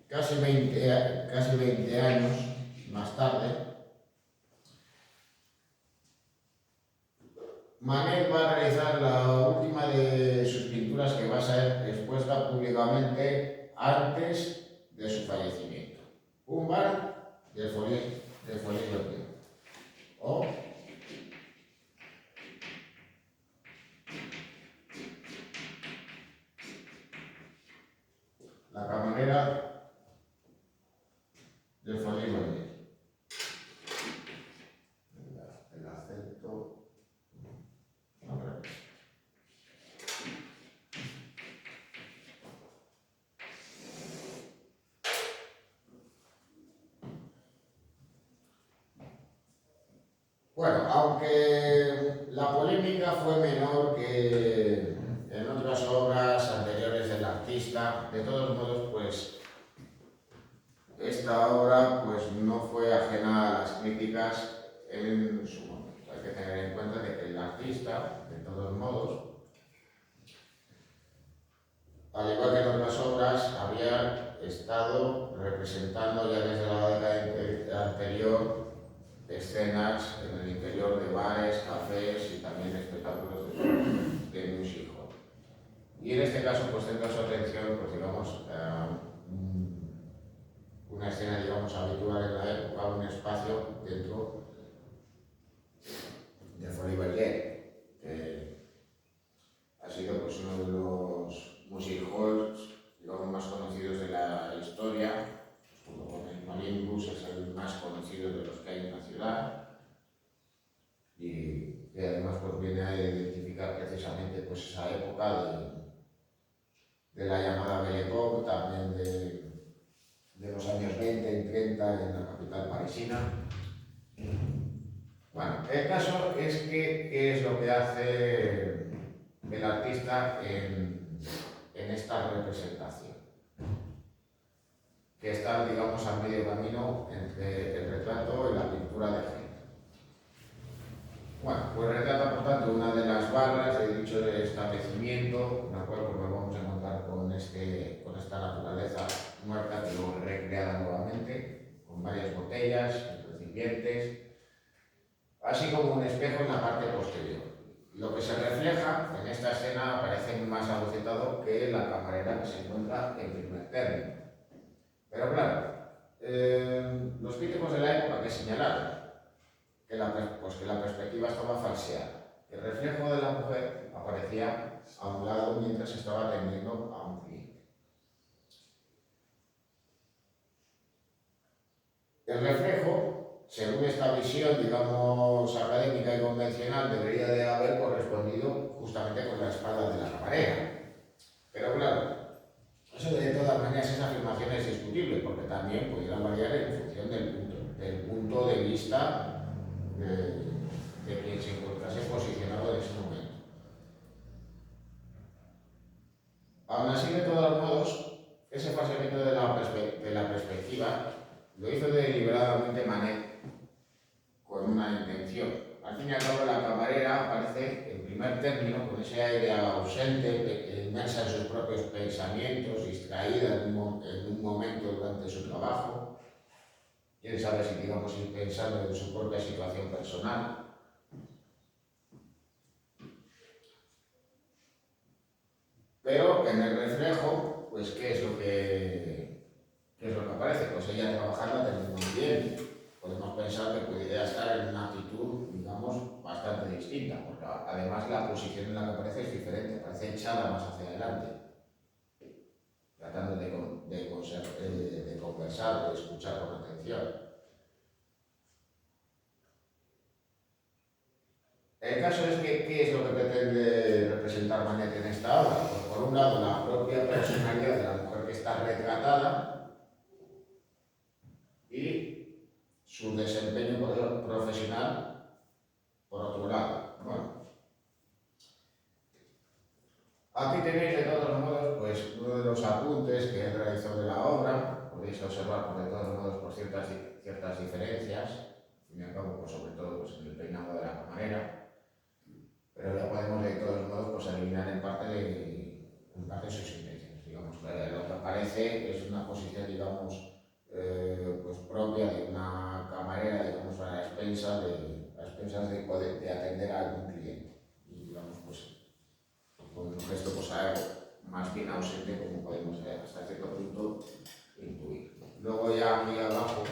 casi 20 años más tarde, Manet va a realizar la última de sus pinturas que va a ser expuesta públicamente antes de su fallecimiento. Un bar del Folies Bergerac. O la camarera del Folies Bergerac. El acento. Bueno, aunque la polémica fue menor que en otras obras anteriores del artista, de todos modos, pues esta obra pues, no fue ajena a las críticas en su momento. Hay que tener en cuenta de que el artista, de todos modos, al igual que en otras obras, había estado representando ya desde la década anterior escenas en el interior de bares, cafés y también espectáculos de music hall. Y en este caso, pues centra su atención, pues digamos, una escena, digamos, habitual en la época, un espacio dentro de Folies Bergère, que ha sido pues uno de los music halls, digamos, más conocidos de la historia, junto con el Marienbus, es el más conocido de los que hay en la ciudad, y que además pues viene a identificar precisamente pues esa época de la llamada Belle Époque, también de los años 20 y 30 en la capital parisina. Bueno, el caso es que qué es lo que hace el artista en esta representación, que está, digamos, a medio camino entre el retrato y la pintura de gente. Bueno, pues retrata, por tanto, una de las barras de dicho establecimiento, en la cual pues, nos vamos a encontrar con esta naturaleza muerta, que luego recreada nuevamente, con varias botellas, recipientes, así como un espejo en la parte posterior. Lo que se refleja en esta escena aparece más alucitado que la camarera que se encuentra en primer término. Pero claro, los críticos de la época que señalaron que la perspectiva estaba falseada, que el reflejo de la mujer aparecía a un lado mientras estaba atendiendo a un cliente. El reflejo, según esta visión, digamos, académica y convencional, debería de haber correspondido justamente con la espalda de la camarera. Pero claro, eso de todas maneras, esa afirmación es discutible, porque también pudiera variar en función del punto de vista de quien se encontrase posicionado en ese momento. Aún así, de todos modos, ese falseamiento de la perspectiva lo hizo deliberadamente Manet con una intención. Al fin y al cabo, la camarera aparece en primer término con ese aire ausente, inmersa en sus propios pensamientos, distraída en un momento durante su trabajo. Quién sabe si, digamos, ir pensando en su propia situación personal. Pero en el reflejo, pues, ¿qué es lo que aparece? Pues ella trabajando teniendo un bien. Podemos pensar que pudiera estar en una actitud, digamos, bastante distinta, porque además la posición en la que aparece es diferente, parece echada más hacia adelante, tratando de conversar, de escuchar con atención. El caso es que, ¿qué es lo que pretende representar Manet en esta obra? Pues por un lado, la propia personalidad de la mujer que está retratada y su desempeño profesional por otro lado. Bueno, aquí tenéis de todos modos pues, uno de los apuntes que él realizó de la obra. Podéis observar por de todos modos por ciertas diferencias, al fin y al cabo, pues, sobre todo pues, en el peinado de la camarera. Pero ya podemos de todos modos pues, eliminar en parte sus intenciones. Digamos, lo que aparece es una posición, digamos, pues propia de una camarera, digamos, a las expensas de atender a algún cliente. Y digamos, pues, con un gesto pues, algo más bien ausente, como podemos hasta cierto punto intuir. Luego ya aquí abajo,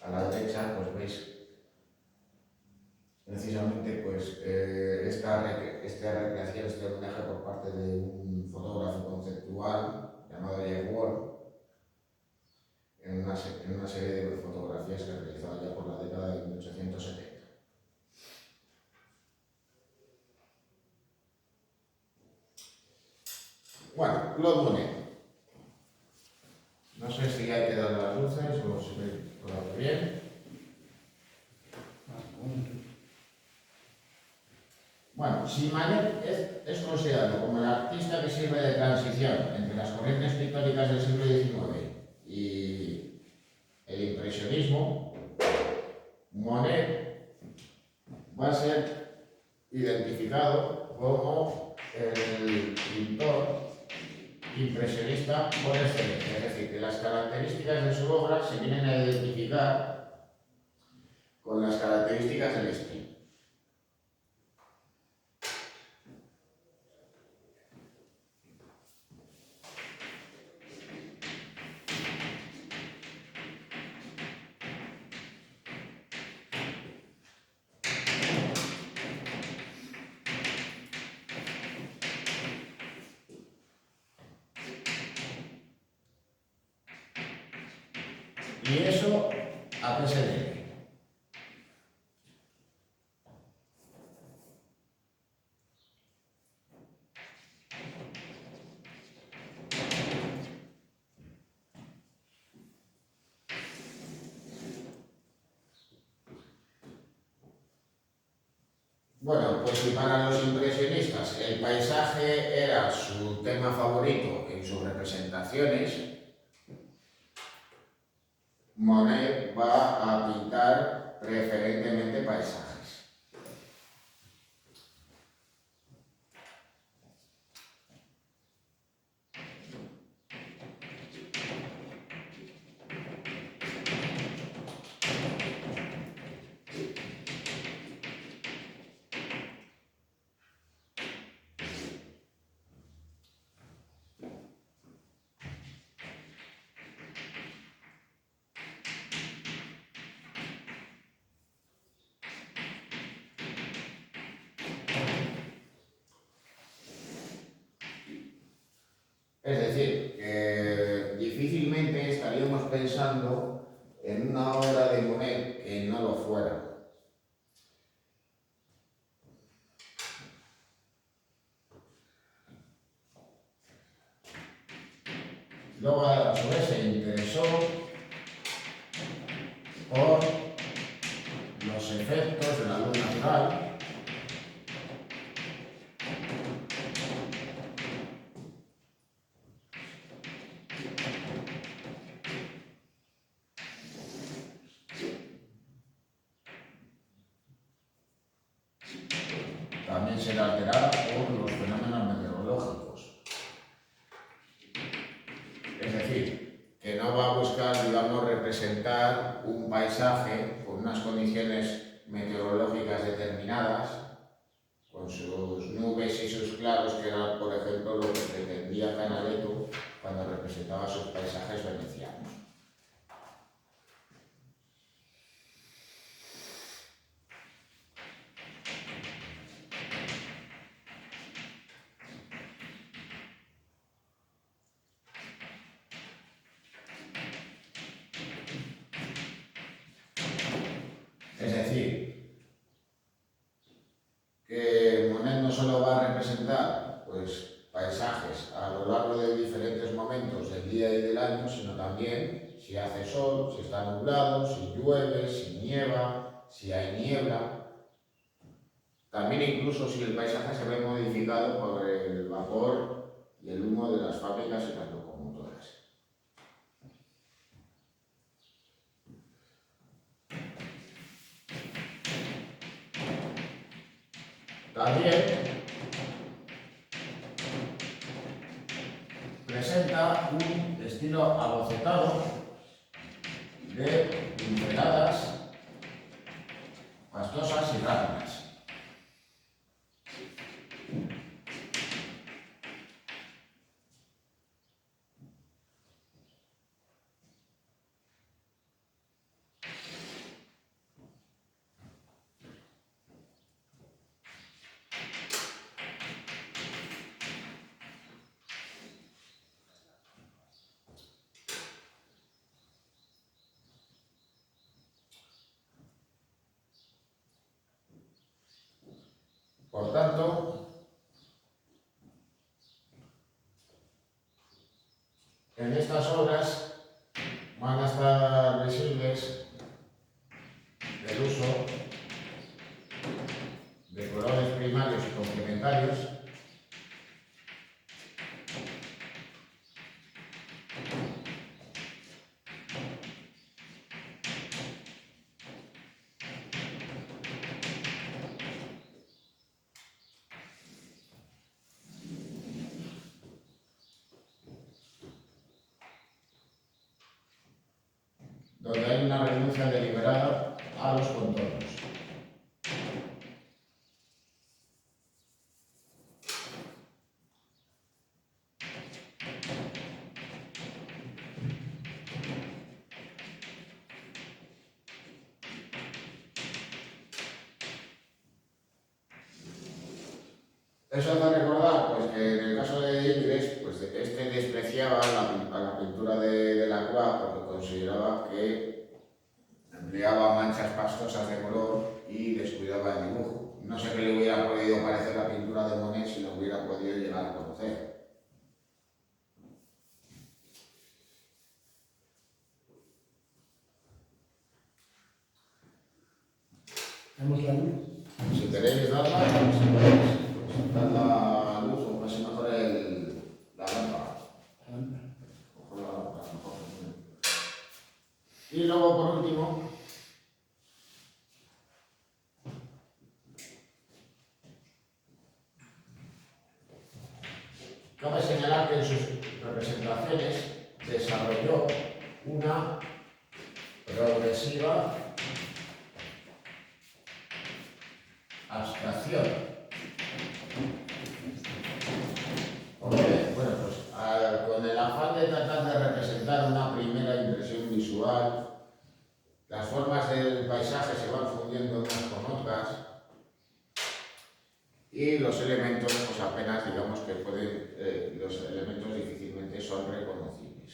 a la derecha, pues veis precisamente pues, esta recreación, este homenaje por parte de un fotógrafo conceptual llamado Jack Ward, en una serie de fotografías que realizaba ya por la década de 1870. Bueno, Claude Monet. No sé si hay que darle las luces o si veis todo bien. Bueno, si Manet es considerado como el artista que sirve de transición entre las corrientes pictóricas del siglo XIX y el impresionismo, Monet va a ser identificado como el pintor impresionista por excelencia, es decir, que las características de su obra se vienen a identificar con las características del estilo. ¿Y eso a qué se debe? Bueno, pues si para los impresionistas el paisaje era su tema favorito en sus representaciones, Monet va a pintar preferentemente paisajes. Es decir, que difícilmente estaríamos pensando en una obra de Monet que no lo fuera. Luego, a su vez, se interesó por los efectos de la luz natural. También se le alterará por los fenómenos meteorológicos. Es decir, que no va a buscar, digamos, representar un paisaje con unas condiciones meteorológicas determinadas, con sus nubes y sus claros, que era, por ejemplo, lo que pretendía Canaletto cuando representaba sus paisajes venecianos. Es decir, que Monet no solo va a representar pues, paisajes a lo largo de diferentes momentos del día y del año, sino también si hace sol, si está nublado, si llueve, si nieva, si hay niebla. También incluso si el paisaje se ve modificado por el vapor y el humo de las fábricas y las locomotoras. También presenta un estilo abocetado de pinceladas pastosas y rápidas. Por tanto, en estas obras van a estar visibles el uso de colores primarios y complementarios, donde hay una renuncia deliberada a los contornos. Eso hace recordar pues, que en el caso de Ingres, pues, este despreciaba a la pintura de Delacroix porque consideraba que empleaba manchas pastosas de color y descuidaba el dibujo. No sé qué le hubiera podido parecer la pintura de Monet si lo hubiera podido llegar a conocer. Vemos la luz. Si queréis darla, pues, dar la luz o casi mejor la lámpara. Mejor la lámpara, mejor. Y luego, por último, cabe señalar que en sus representaciones desarrolló una progresiva abstracción. Bueno, pues con el afán de tratar de representar una primera impresión visual, las formas del paisaje se van fundiendo unas con otras y los elementos, pues apenas digamos que los elementos difícilmente son reconocibles.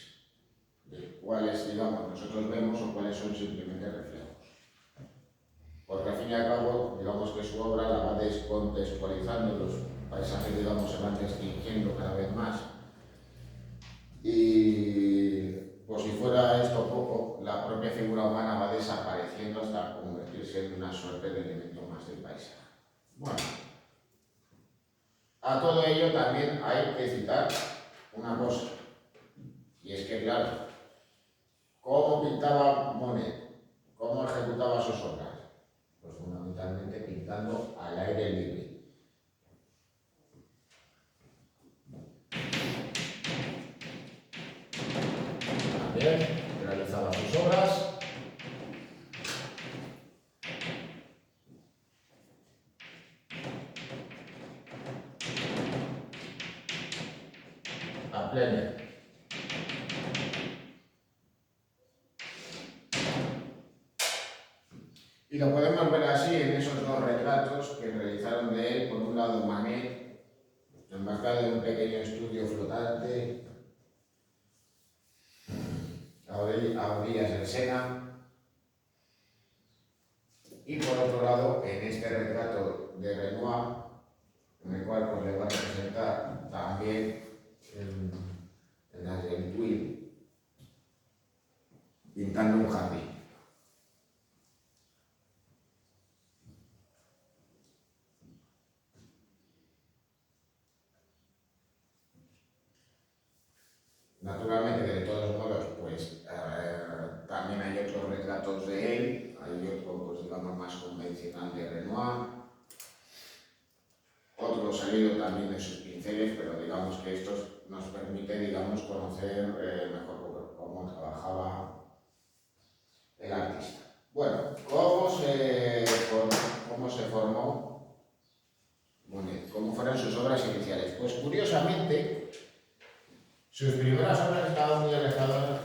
De cuáles, digamos, nosotros vemos o cuáles son simplemente reflejos. Porque al fin y al cabo, digamos que su obra la va descontextualizando, los paisajes, digamos, se van distinguiendo cada vez más. Y, por si fuera esto poco, la propia figura humana va desapareciendo hasta convertirse en una suerte de elemento más del paisaje. Bueno, a todo ello también hay que citar una cosa, y es que, claro, ¿cómo pintaba Monet? ¿Cómo ejecutaba sus obras? Pues fundamentalmente pintando al aire libre. También realizaba sus obras a pleno aire. Y lo podemos ver así en esos dos retratos que realizaron de él, por un lado Manet, embarcado en un pequeño estudio flotante a orillas del Sena, y por otro lado en este retrato de Renoir, en el cual pues, le va a representar también el Tuil, pintando un jardín. Naturalmente, de todos modos, pues también hay otros retratos de él, hay otro, pues digamos, más convencional de Renoir, otro salido también de sus pinceles, pero digamos que estos nos permite, digamos, conocer mejor cómo trabajaba el artista. Bueno, ¿cómo se formó Monet? ¿Cómo fueron sus obras iniciales? Pues curiosamente, sus primeras obras estaban muy alejadas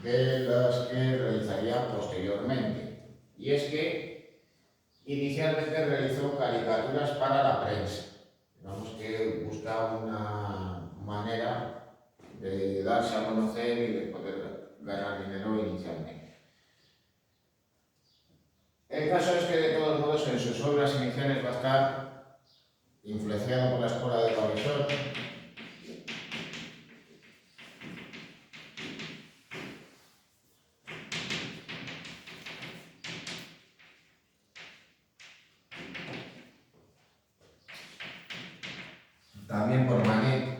de las que realizaría posteriormente. Y es que inicialmente realizó caricaturas para la prensa. Digamos que buscaba una manera de darse a conocer y de poder ganar dinero inicialmente. El caso es que de todos modos en sus obras iniciales va a estar influenciado por la escuela de Cabezón, también por Manet,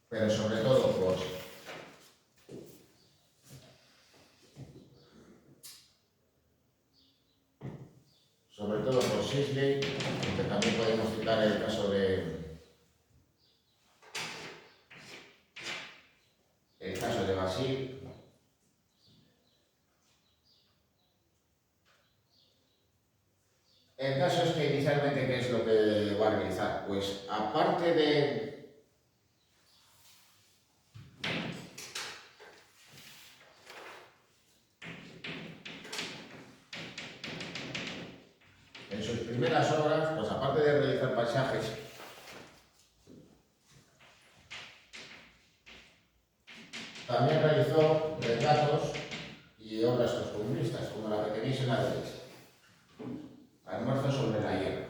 pero sobre todo por Sisley, aunque también podemos citar el caso de Basile. El caso es que inicialmente, ¿qué es lo que va a realizar? Pues aparte de en sus primeras obras, pues aparte de realizar paisajes, también realizó retratos y obras costumbristas, como la que tenéis en la derecha. Almuerzo sobre la hierba.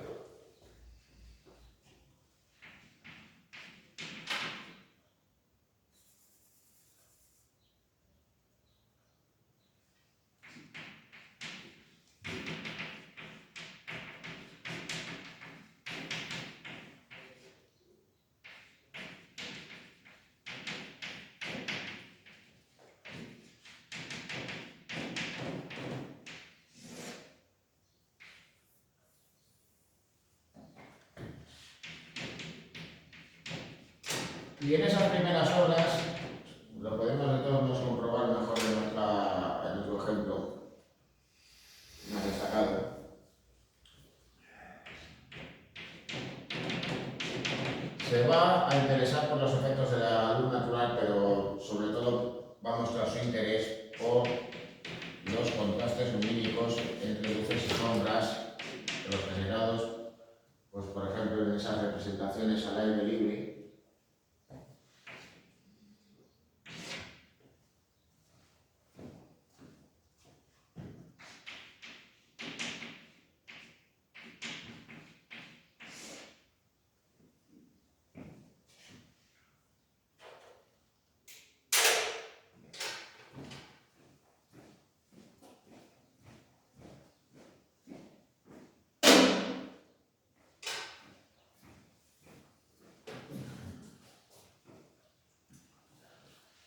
Y en esas primeras obras, lo podemos de todos modos comprobar mejor en nuestro ejemplo más destacado. Se va a interesar por los efectos de la luz natural, pero sobre todo va a mostrar su interés por los contrastes lumínicos entre luces y sombras, los generados, pues por ejemplo en esas representaciones al aire libre.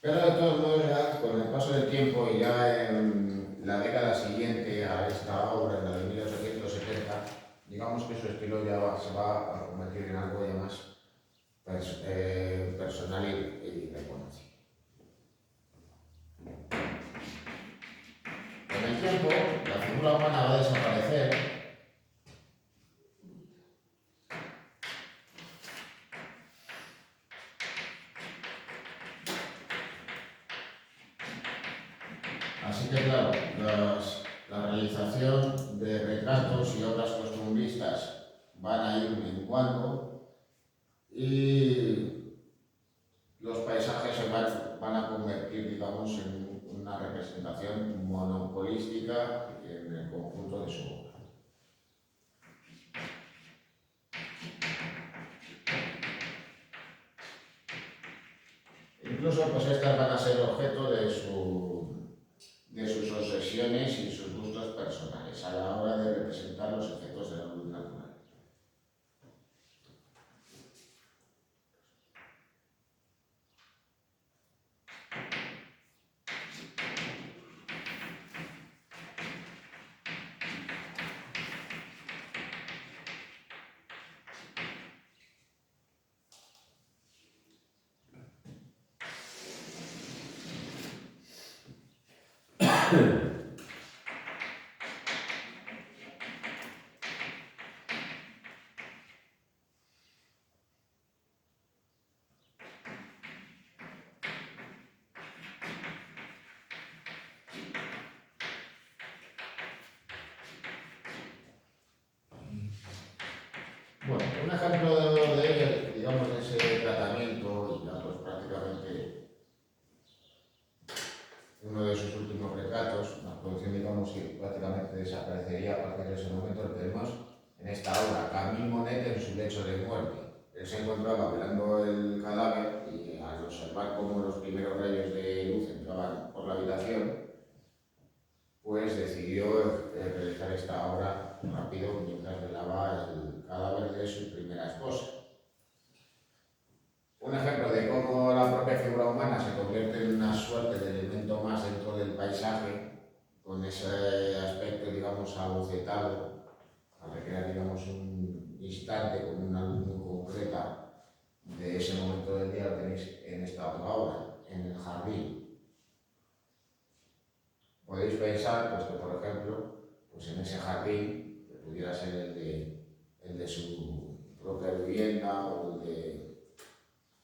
Pero de todos modos, ya con el paso del tiempo y ya en la década siguiente a esta obra, en la de 1870, digamos que su estilo ya se va a convertir en algo ya más personal y reconocido. Con el tiempo, la figura humana va a desaparecer. Así que claro, la realización de retratos y obras costumbristas van a ir menguando y los paisajes se van a convertir, digamos, en una representación monopolística en el conjunto de su obra. Incluso pues estas van a ser objeto de sus obsesiones y sus gustos personales a la hora de representar los efectos de la luz natural. Bueno, un ejemplo de digamos, de ese tratamiento, y ya pues prácticamente uno de sus últimos retratos, una producción, digamos, que prácticamente desaparecería a partir de ese momento, lo tenemos en esta obra, Camille Monet en su lecho de muerte. Él se encontraba velando el cadáver y al observar cómo los primeros rayos de luz entraban por la habitación, pues decidió realizar esta obra rápido mientras velaba el cadáver de su primera esposa. Un ejemplo de cómo la propia figura humana se convierte en una suerte de elemento más dentro del paisaje, con ese aspecto, digamos, abocetado, al recrear, digamos, un instante con una luz muy concreta de ese momento del día, lo tenéis en esta otra obra, en el jardín. Podéis pensar, pues, que por ejemplo, pues en ese jardín, que pudiera ser el de su propia vivienda o el de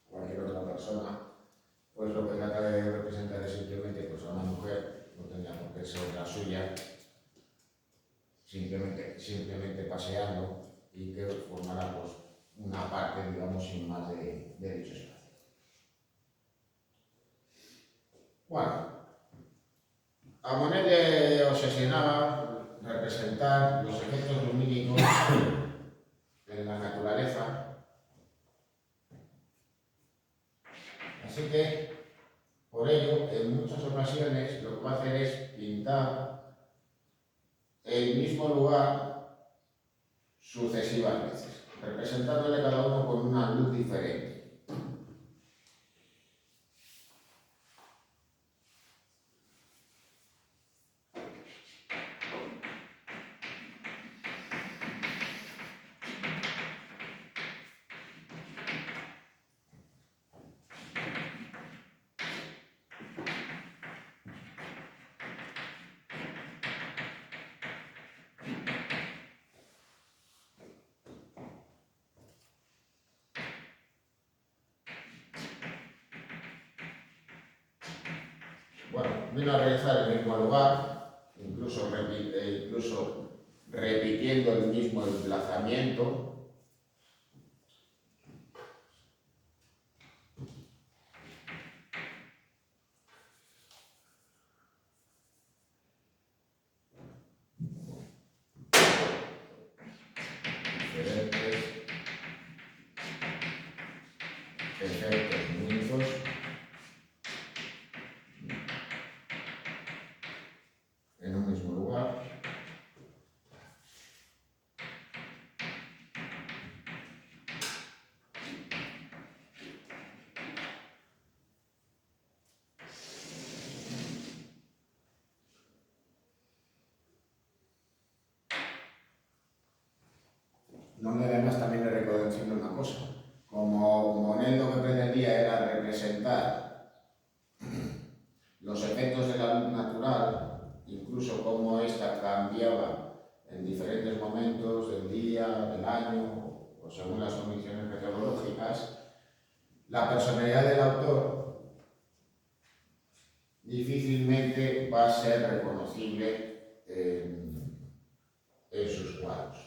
cualquier otra persona, pues lo que trata de representar es simplemente pues, a una mujer, no tendría por qué ser la suya, simplemente simplemente paseando y que formará pues, una parte, digamos, sin más de dicho espacio. Bueno, a Monet le obsesionaba representar los efectos lumínicos en la naturaleza, así que por ello en muchas ocasiones lo que va a hacer es pintar el mismo lugar sucesivas veces, representándole cada uno con una luz diferente. Bueno, vino a realizar el mismo lugar, incluso repitiendo el mismo emplazamiento. Diferentes efectos lumínicos. En un mismo lugar. Donde además también le reconociendo una cosa. Como Monet lo que pretendía era representar los efectos de la luz natural, incluso cómo ésta cambiaba en diferentes momentos del día, del año o según las condiciones meteorológicas, la personalidad del autor difícilmente va a ser reconocible en sus cuadros.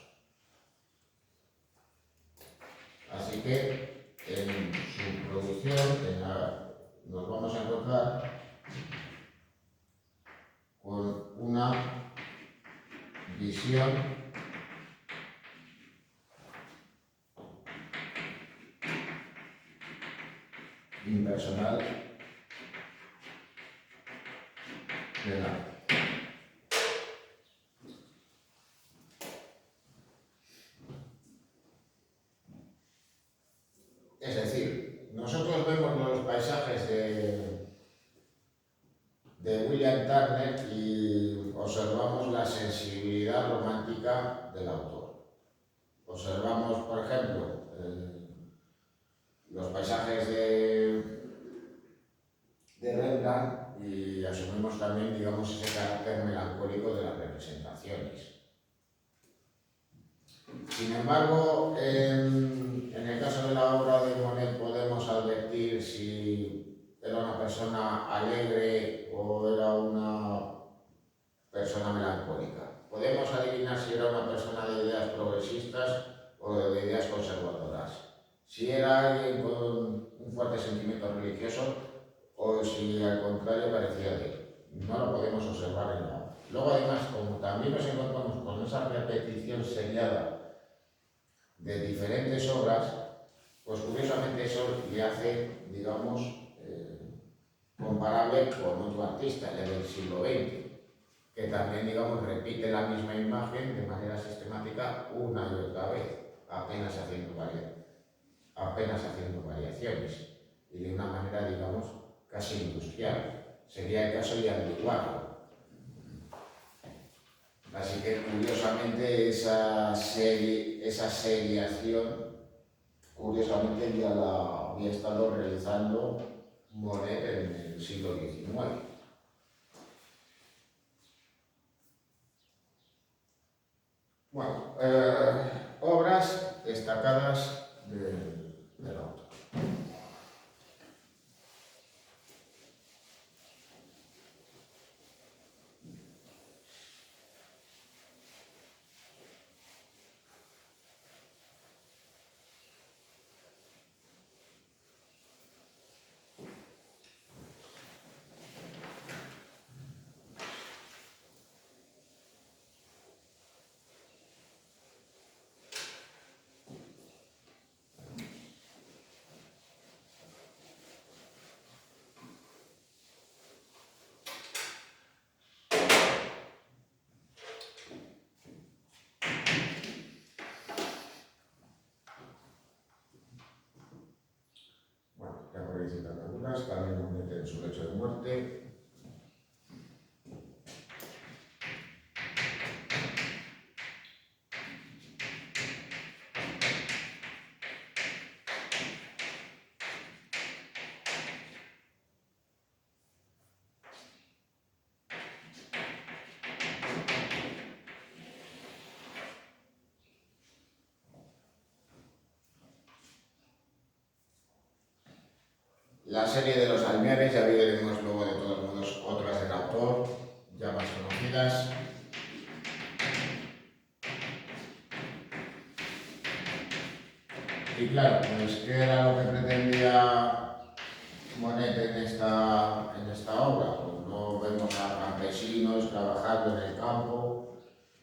Así que en su producción nos vamos a encontrar con una visión impersonal del arte. Es decir, nosotros vemos los paisajes de William Turner y observamos la sensibilidad romántica del autor. Observamos, por ejemplo, los paisajes de Rembrandt y asumimos también, digamos, ese carácter melancólico de las representaciones. Sin embargo, en el caso de la obra de Monet podemos advertir si era una persona alegre o era una persona melancólica. Podemos adivinar si era una persona de ideas progresistas o de ideas conservadoras. Si era alguien con un fuerte sentimiento religioso o si al contrario parecía de él. No lo podemos observar en la obra. Luego además, como también nos encontramos con esa repetición seriada de diferentes obras, pues curiosamente eso le hace, digamos, comparable con otro artista, el del siglo XX, que también, digamos, repite la misma imagen de manera sistemática una y otra vez, apenas haciendo variaciones, y de una manera, digamos, casi industrial. Sería el caso de Anticuario. Así que, curiosamente, esa seriación, curiosamente, ya la había estado realizando Monet en el siglo XIX. Bueno, obras destacadas del autor. visitan algunas, también Monet en su lecho de muerte. La serie de los Almiares, ya veremos luego de todos modos otras del autor, ya más conocidas. Y claro, pues ¿qué era lo que pretendía Monet en esta obra? Pues no vemos a campesinos trabajando en el campo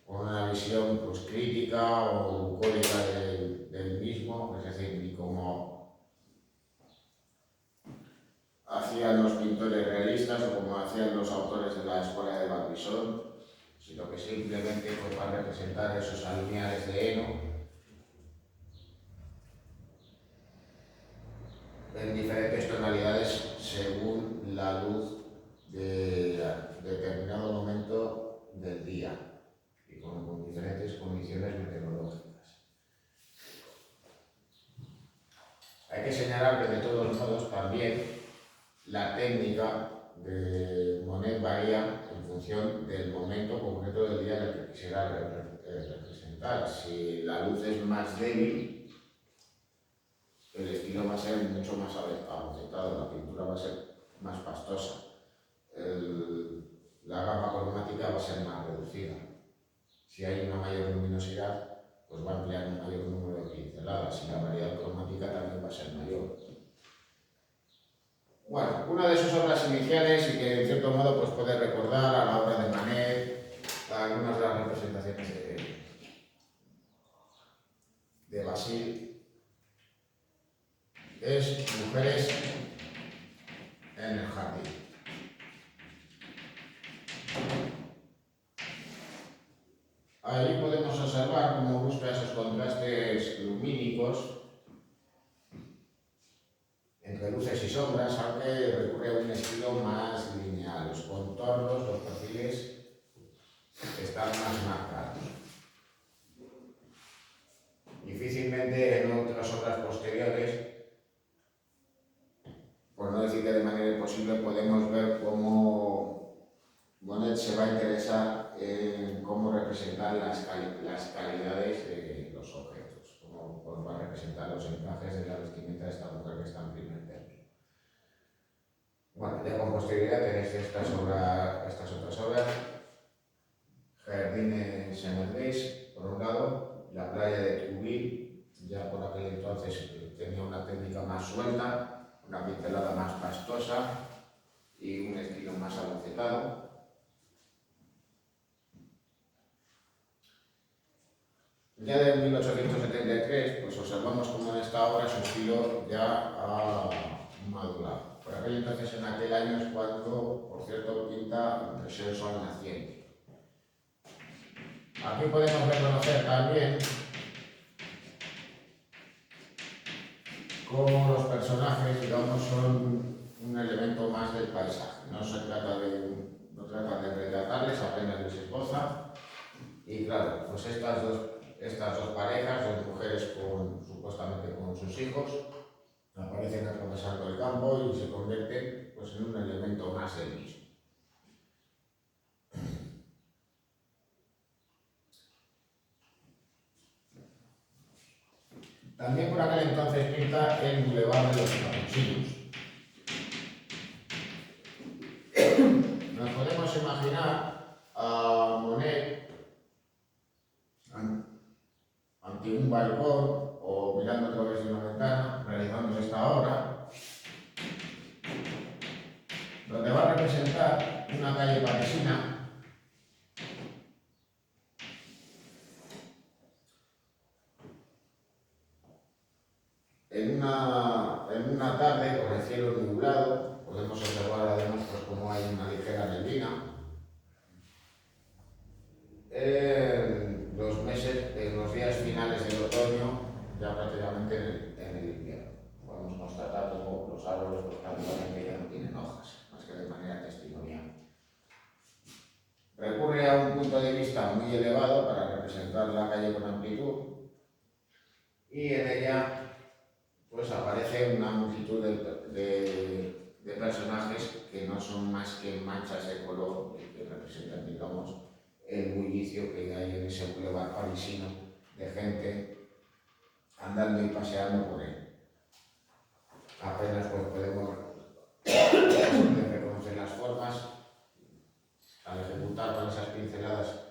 con una visión pues, crítica o bucólica del mismo, es decir, ni como hacían los pintores realistas o como hacían los autores de la escuela de Barbizon, sino que simplemente fue para representar esos almiares de heno en diferentes tonalidades según la luz de determinado momento del día y con diferentes condiciones meteorológicas. Hay que señalar que de todos modos también la técnica de Monet varía en función del momento concreto del día en el que quisiera representar. Si la luz es más débil, el estilo va a ser mucho más abocetado, la pintura va a ser más pastosa, la gama cromática va a ser más reducida. Si hay una mayor luminosidad, pues va a emplear un mayor número de pinceladas y la variedad cromática también va a ser mayor. Bueno, una de sus obras iniciales y que en cierto modo pues, puede recordar a la obra de Manet, a algunas de las representaciones de Basile, es Mujeres en el jardín. Ahí podemos observar cómo busca esos contrastes lumínicos entre luces y sombras, aunque recurre a un estilo más lineal. Los contornos, los perfiles están más marcados. Difícilmente en otras obras posteriores, por no decir que de manera imposible, podemos ver cómo Monet se va a interesar en cómo representar las calidades de los objetos, cómo va a representar los encajes de la vestimenta de esta mujer que está en primer término. Bueno, ya con posterioridad tenéis estas otras obras, Jardines Semerdes, por un lado, la playa de Trouville, ya por aquel entonces tenía una técnica más suelta, una pincelada más pastosa y un estilo más abocetado. Ya de 1873, pues observamos cómo en esta obra su estilo ya ha madurado. Por aquel entonces, en aquel año, es cuando, por cierto, pinta Impresión Sol Naciente. Aquí podemos reconocer también cómo los personajes, digamos, son un elemento más del paisaje. No trata de retratarles, apenas les esboza. Y claro, pues estas dos parejas, dos mujeres supuestamente con sus hijos, aparecen atravesando el campo y se convierten pues, en un elemento más del mismo. También por aquel entonces pinta el Boulevard de los Capuchinos. Nos podemos imaginar a Monet ante un balcón o mirando a través de una ventana, realizando esta obra, donde va a representar una calle parisina en una tarde con el cielo nublado. Podemos observar además pues, cómo hay una ligera neblina. En los días finales del otoño, ya prácticamente en el invierno. Podemos constatar cómo los árboles pues, creado un punto de vista muy elevado para representar la calle con amplitud, y en ella pues aparece una multitud de personajes que no son más que manchas de color que representan, digamos, el bullicio que hay en ese boulevard parisino de gente andando y paseando por él. Apenas pues podemos reconocer las formas al ejecutar con esas pinceladas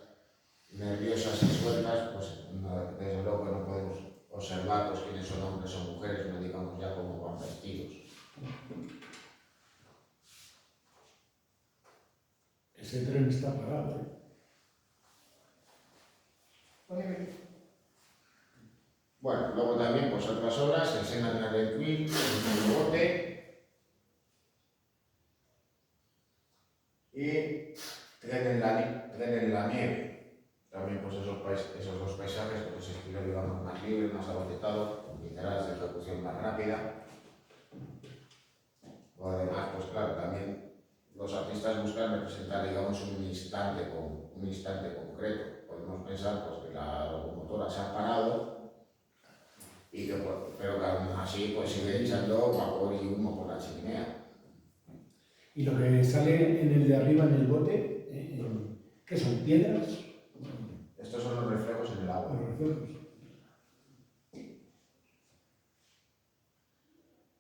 nerviosas y sueltas, pues desde luego que no podemos observar pues, quiénes son hombres o mujeres, no digamos ya cómo van vestidos. Ese tren está parado, ¿eh? Bueno, luego también pues otras obras, escenas de Alenquil, el bote y tren en la nieve. También pues esos dos paisajes, pues ese estilo digamos más libre, más abocetado, con pinceladas de ejecución más rápida. O además, pues claro, también los artistas buscan representar digamos un instante concreto. Podemos pensar pues, que la locomotora se ha parado, pero que aún así pues, sigue echando vapor y humo por la chimenea. Y lo que sale en el de arriba, en el bote, ¿qué son? ¿Piedras? Estos son los reflejos en el agua. Los reflejos.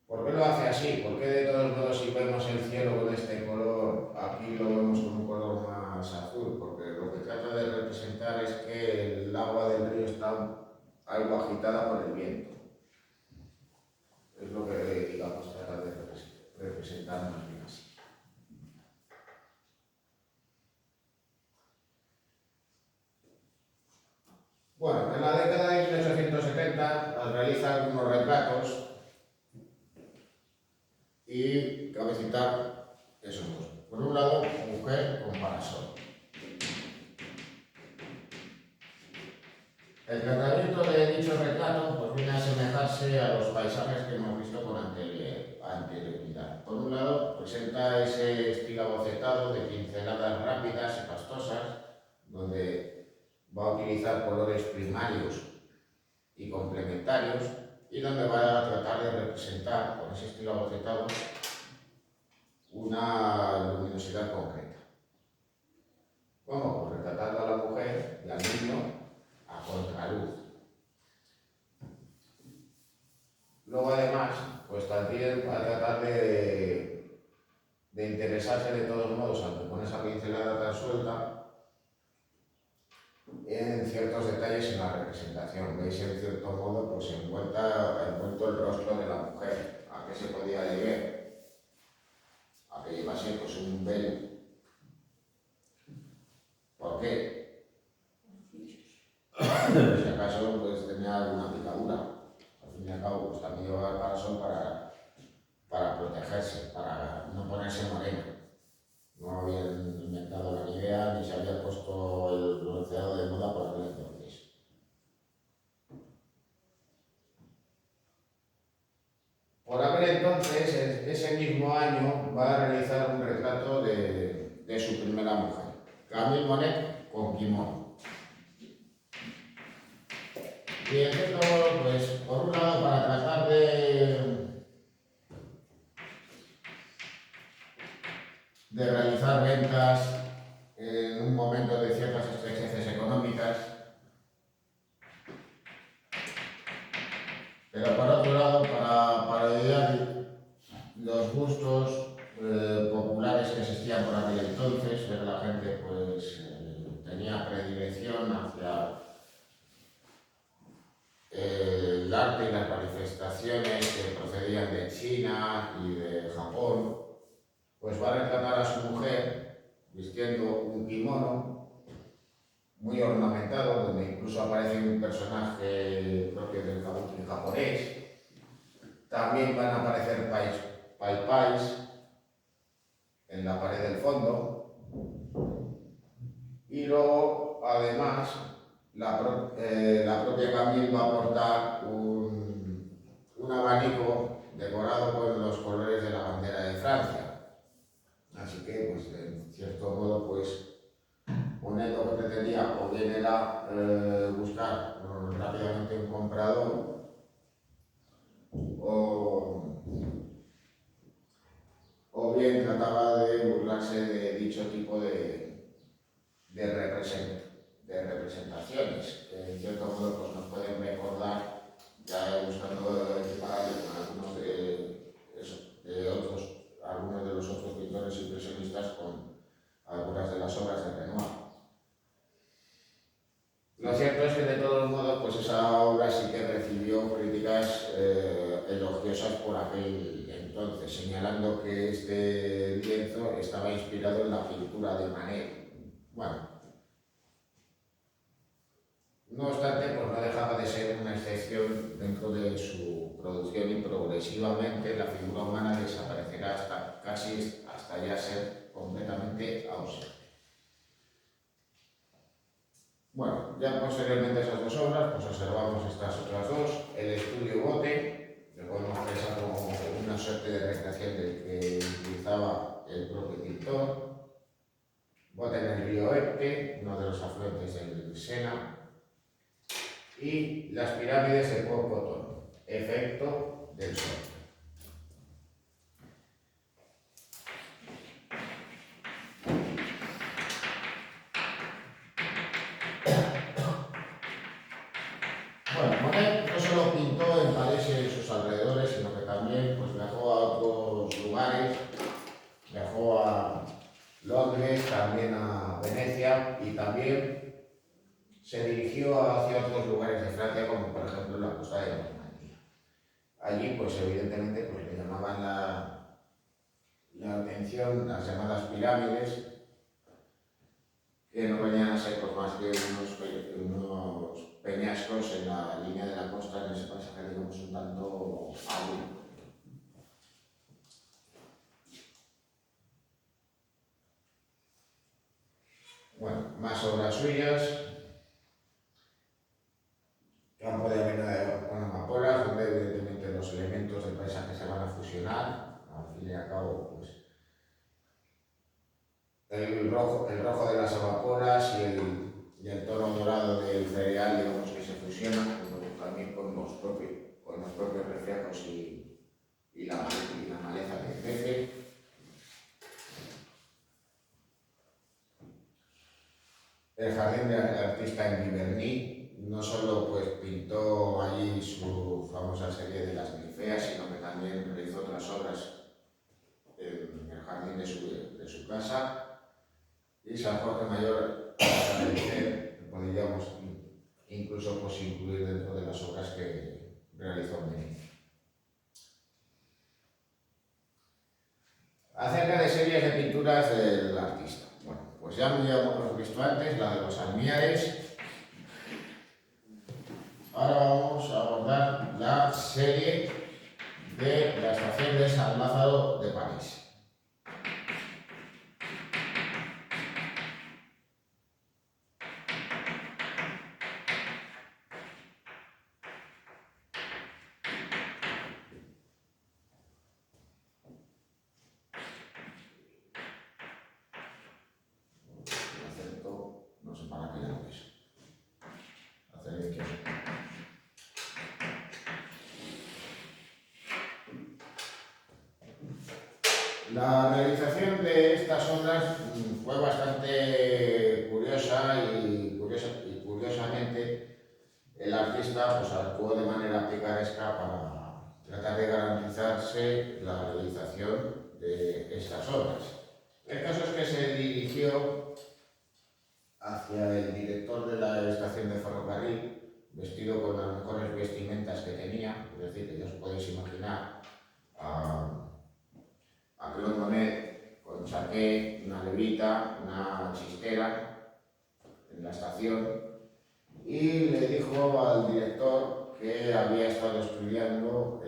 ¿Por qué lo hace así? ¿Por qué de todos modos si vemos el cielo con este color, aquí lo vemos con un color más azul? Porque lo que trata de representar es que el agua del río está algo agitada por el viento. Es lo que, digamos, trata de representar más bien así. Bueno, en la década de 1870 realiza algunos retratos y cabe citar esos dos. Por un lado, mujer con parasol. El tratamiento de dicho retrato pues, viene a asemejarse a los paisajes que hemos visto con anterioridad. Por un lado, presenta ese estilo abocetado de pinceladas rápidas y pastosas, donde va a utilizar colores primarios y complementarios, y donde va a tratar de representar, con ese estilo abocetado, una luminosidad concreta. ¿Cómo? Pues retratando a la mujer y al niño a contraluz. Luego además, pues también va a tratar de interesarse de todos modos, aunque con esa pincelada tan suelta, en ciertos detalles en la representación. Veis en cierto modo pues envuelto el rostro de la mujer. ¿A qué se podía deber? A que llevase pues un velo. ¿Por qué? Si acaso pues tenía alguna picadura. Al fin y al cabo pues también llevaba el parasol para protegerse, para no ponerse morena. No habían inventado la Nivea ni se había puesto el bronceado de moda por aquel entonces. Por aquel entonces, ese mismo año, va a realizar un retrato de su primera mujer, Camille Monet con kimono. Y esto, pues, por un lado, para tratar de realizar ventas en un momento de ciertas estrecheces económicas, pero por otro lado para parodiar los gustos populares que existían por aquel entonces, pero la gente pues tenía predilección hacia el arte y las manifestaciones que procedían de China y de Japón. Pues va a retratar a su mujer vistiendo un kimono muy ornamentado, donde incluso aparece un personaje propio del kabuki japonés. También van a aparecer pai-pais en la pared del fondo. Y luego, además, la propia Camille va a portar un abanico decorado con los colores de la bandera de Francia. Así que, pues, en cierto modo, pues, un Monet lo que pretendía o bien era buscar rápidamente un comprador o bien trataba de burlarse de dicho tipo de representaciones, que en cierto modo pues, nos pueden recordar, ya buscando equipararlo con algunos de los otros pintores impresionistas con algunas de las obras de Renoir. Lo cierto es que de todos modos pues esa obra sí que recibió críticas elogiosas por aquel entonces, señalando que este lienzo estaba inspirado en la pintura de Manet. Bueno, no obstante, pues no dejaba de ser una excepción dentro de su producción y progresivamente la figura humana desaparecerá hasta ya ser completamente ausente. Bueno, ya posteriormente a esas dos obras, pues observamos estas otras dos, el estudio Bote, que podemos pensar como una suerte de recreación del que utilizaba el propio pintor, Bote en el río Epte, uno de los afluentes del Sena, y las pirámides de Pocotón, efecto del sol. Bueno, Monet no solo pintó en París y en sus alrededores, sino que también pues, viajó a otros lugares, viajó a Londres, también a Venecia y también se dirigió hacia otros lugares de Francia, como por ejemplo la costa de Normandía. Allí, pues evidentemente, pues, le llamaban la atención las llamadas pirámides, que no venían a ser pues, más que unos peñascos en la línea de la costa, en ese paisaje, digamos, un tanto árido. Bueno, más obras suyas. Campo de arena con amapolas, donde evidentemente los elementos del paisaje se van a fusionar, al fin y al cabo, pues el rojo de las amapolas y el tono dorado del cereal, digamos que se fusionan también con los propios reflejos y la maleza que crece. El jardín del artista en Giverny. No solo pues, pintó allí su famosa serie de las Ninfeas, sino que también realizó otras obras en el jardín de su casa. Y San Jorge Mayor, podríamos incluso pues, incluir dentro de las obras que realizó en Venecia. Acerca de series de pinturas del artista. Bueno, pues ya hemos visto antes la de los almiares. Ahora vamos a abordar la serie de la estación de San Lázaro de París. El acento, no sé para qué lo es. Hacer izquierda. La realización de estas obras fue bastante curiosa y curiosamente el artista pues, actuó de manera picaresca para tratar de garantizarse la realización de estas obras. El caso es que se dirigió hacia el director de la estación de ferrocarril, vestido con las mejores vestimentas que tenía, es decir, que ya os podéis imaginar a Claude Monet con chaqué, una levita, una chistera en la estación, y le dijo al director que había estado estudiando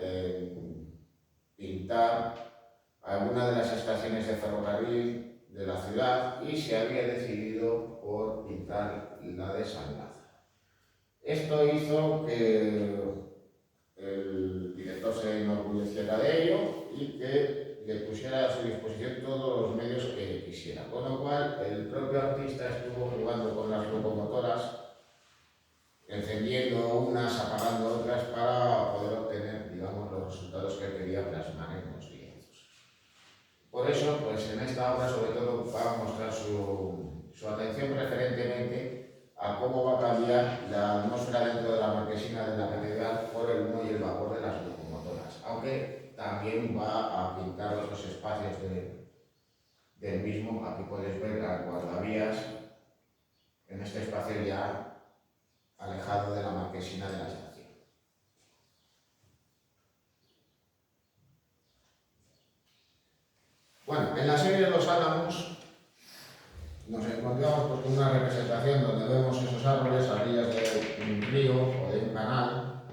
pintar alguna de las estaciones de ferrocarril de la ciudad y se había decidido por pintar la de San Lázaro. Esto hizo que el director se enorgulleciera de ello y que le pusiera a su disposición todos los medios que quisiera, con lo cual cual el propio artista estuvo jugando con las locomotoras, encendiendo unas, apagando otras para poder obtener, digamos, los resultados que él quería plasmar en los lienzos. Por eso, pues en esta obra sobre todo va a mostrar su atención preferentemente a cómo va a cambiar la atmósfera dentro de la marquesina de la catedral por el humo y el vapor de las locomotoras, aunque también va a pintar otros espacios del mismo. Aquí podéis ver las guardavías en este espacio ya alejado de la marquesina de la estación. Bueno, en la serie de los Álamos nos encontramos pues, con una representación donde vemos esos árboles a orillas de un río o de un canal,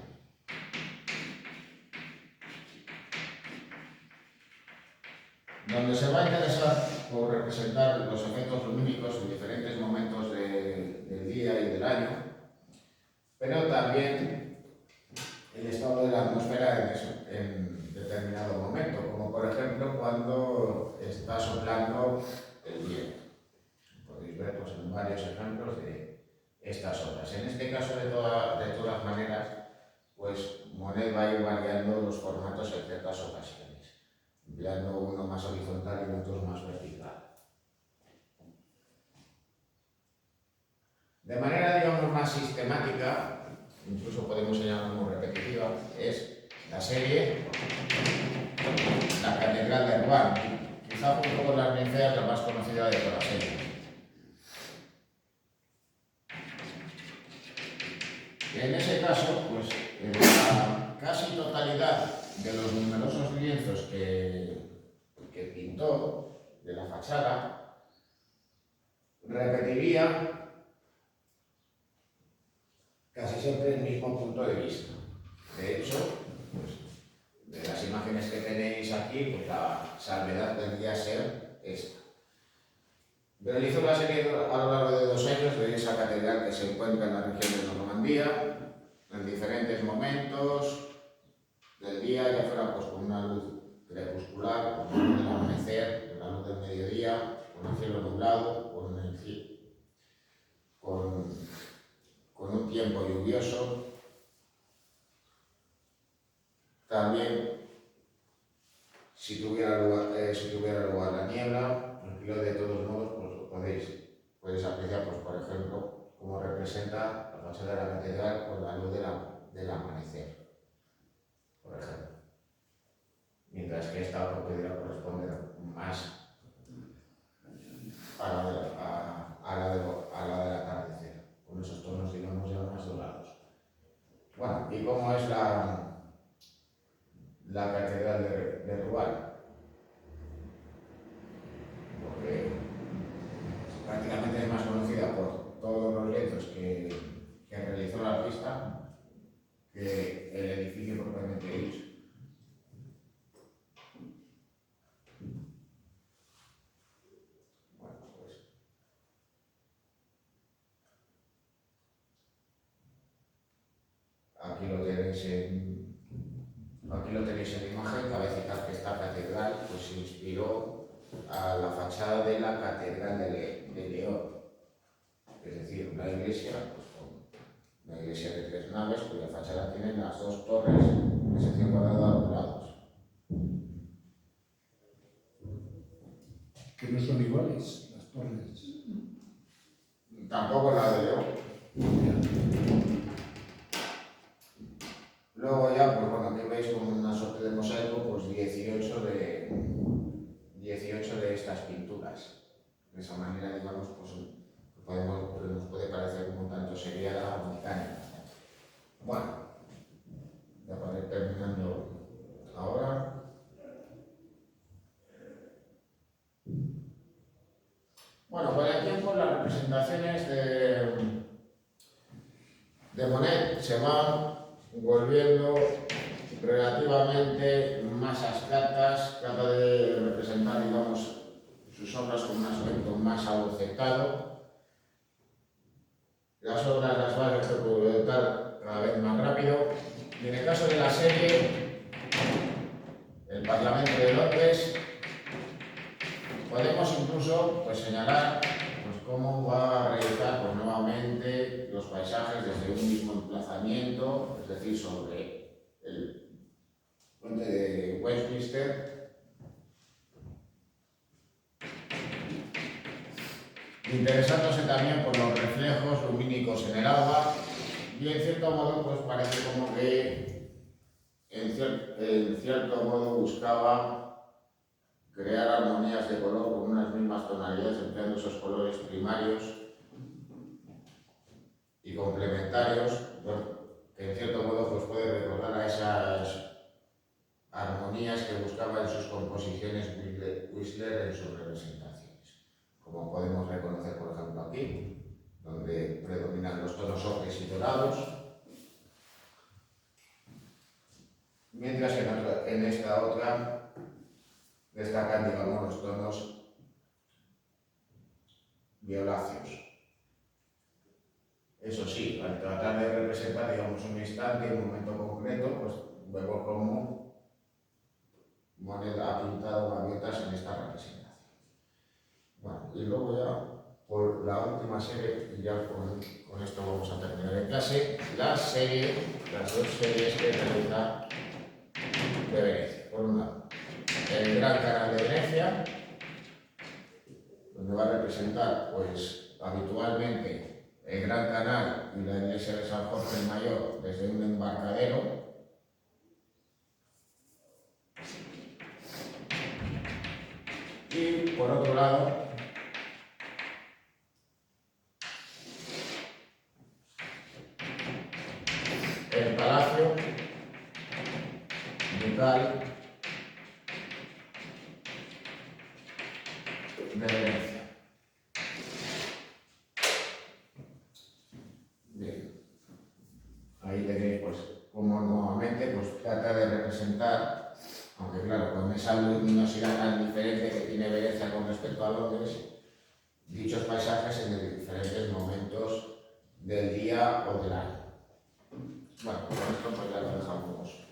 donde se va a interesar por representar los efectos lumínicos en diferentes momentos del día y del año, pero también el estado de la atmósfera en determinado momento, como por ejemplo cuando está soplando el viento. Podéis ver pues, en varios ejemplos de estas obras. En este caso, de todas maneras, pues Monet va a ir variando los formatos en ciertas ocasiones, empleando uno más horizontal y otros más vertical. De manera, digamos, más sistemática, incluso podemos señalar como repetitiva, es la serie La Catedral de Rouen, quizá junto con las ninfeas la más conocida de toda la serie. En ese caso, pues, en la casi totalidad de los numerosos lienzos que pintó de la fachada, repetiría casi siempre el mismo punto de vista. De hecho, pues, de las imágenes que tenéis aquí, pues la salvedad tendría que ser esta. Realizó la serie a lo largo de 2 años de esa catedral que se encuentra en la región de Normandía, en diferentes momentos del día, ya fuera pues, con una luz crepuscular, con la luz del amanecer, con la luz del mediodía, con el cielo nublado, con un tiempo lluvioso. También, si tuviera lugar la niebla, pero de todos modos pues, podéis apreciar, pues, por ejemplo, cómo representa la fachada de la catedral con la luz del amanecer, por ejemplo. Mientras que esta otra pudiera corresponder más a la del atardecer, con esos tonos, digamos, ya más dorados. Bueno, ¿y cómo es la catedral de Rouen? Porque prácticamente es más conocida por todos los lienzos que realizó el artista que el edificio propiamente dicho. Bueno, pues aquí lo tenéis en imagen. Cabe citar que esta catedral pues, se inspiró a la fachada de la Catedral de León, es decir, una iglesia, pues, una iglesia de 3 naves cuya fachada tiene las 2 torres de sección cuadrada a los lados. Que no son iguales las torres. Tampoco la de León. Luego ya, pues bueno, aquí veis como una suerte de mosaico, pues 18 de estas pinturas. De esa manera, digamos, pues nos puede parecer como un tanto seriada o mecánica. Bueno, ya para ir terminando ahora. Bueno, con el tiempo las representaciones de Monet se van volviendo relativamente más abstractas, trata de representar, digamos, sus obras con un aspecto más abocetado. Las obras las va a representar cada vez más rápido. Y en el caso de la serie, el Parlamento de Londres, Podemos incluso pues, señalar pues, cómo va a realizar pues, nuevamente los paisajes desde un mismo emplazamiento, es decir, sobre el puente de Westminster, interesándose también por los reflejos lumínicos en el agua y en cierto modo pues parece como que en cierto modo buscaba crear armonías de color con unas mismas tonalidades, empleando esos colores primarios y complementarios, bueno, que en cierto modo pues, puede recordar a esas armonías que buscaba en sus composiciones Whistler en sus representaciones, como podemos reconocer por ejemplo aquí, donde predominan los tonos ocres y dorados, mientras en esta otra destacan, digamos, los tonos violáceos. Eso sí, al tratar de representar, digamos, un instante, un momento concreto, pues vemos cómo Monet ha pintado gaviotas en esta representación. Bueno, y luego ya, por la última serie, y ya con esto vamos a terminar en clase, las dos series que realiza de Venecia. Por un lado, el Gran Canal de Venecia, donde va a representar, pues, habitualmente el Gran Canal y la iglesia de San Jorge el Mayor desde un embarcadero. Y por otro lado, el Palacio Ducal de Venecia. Bien. Ahí tenéis pues como nuevamente pues trata de representar, aunque claro, con esa luminosidad tan diferente que tiene Venecia con respecto a Londres, dichos paisajes en diferentes momentos del día o del año. Bueno, con esto pues ya lo dejamos.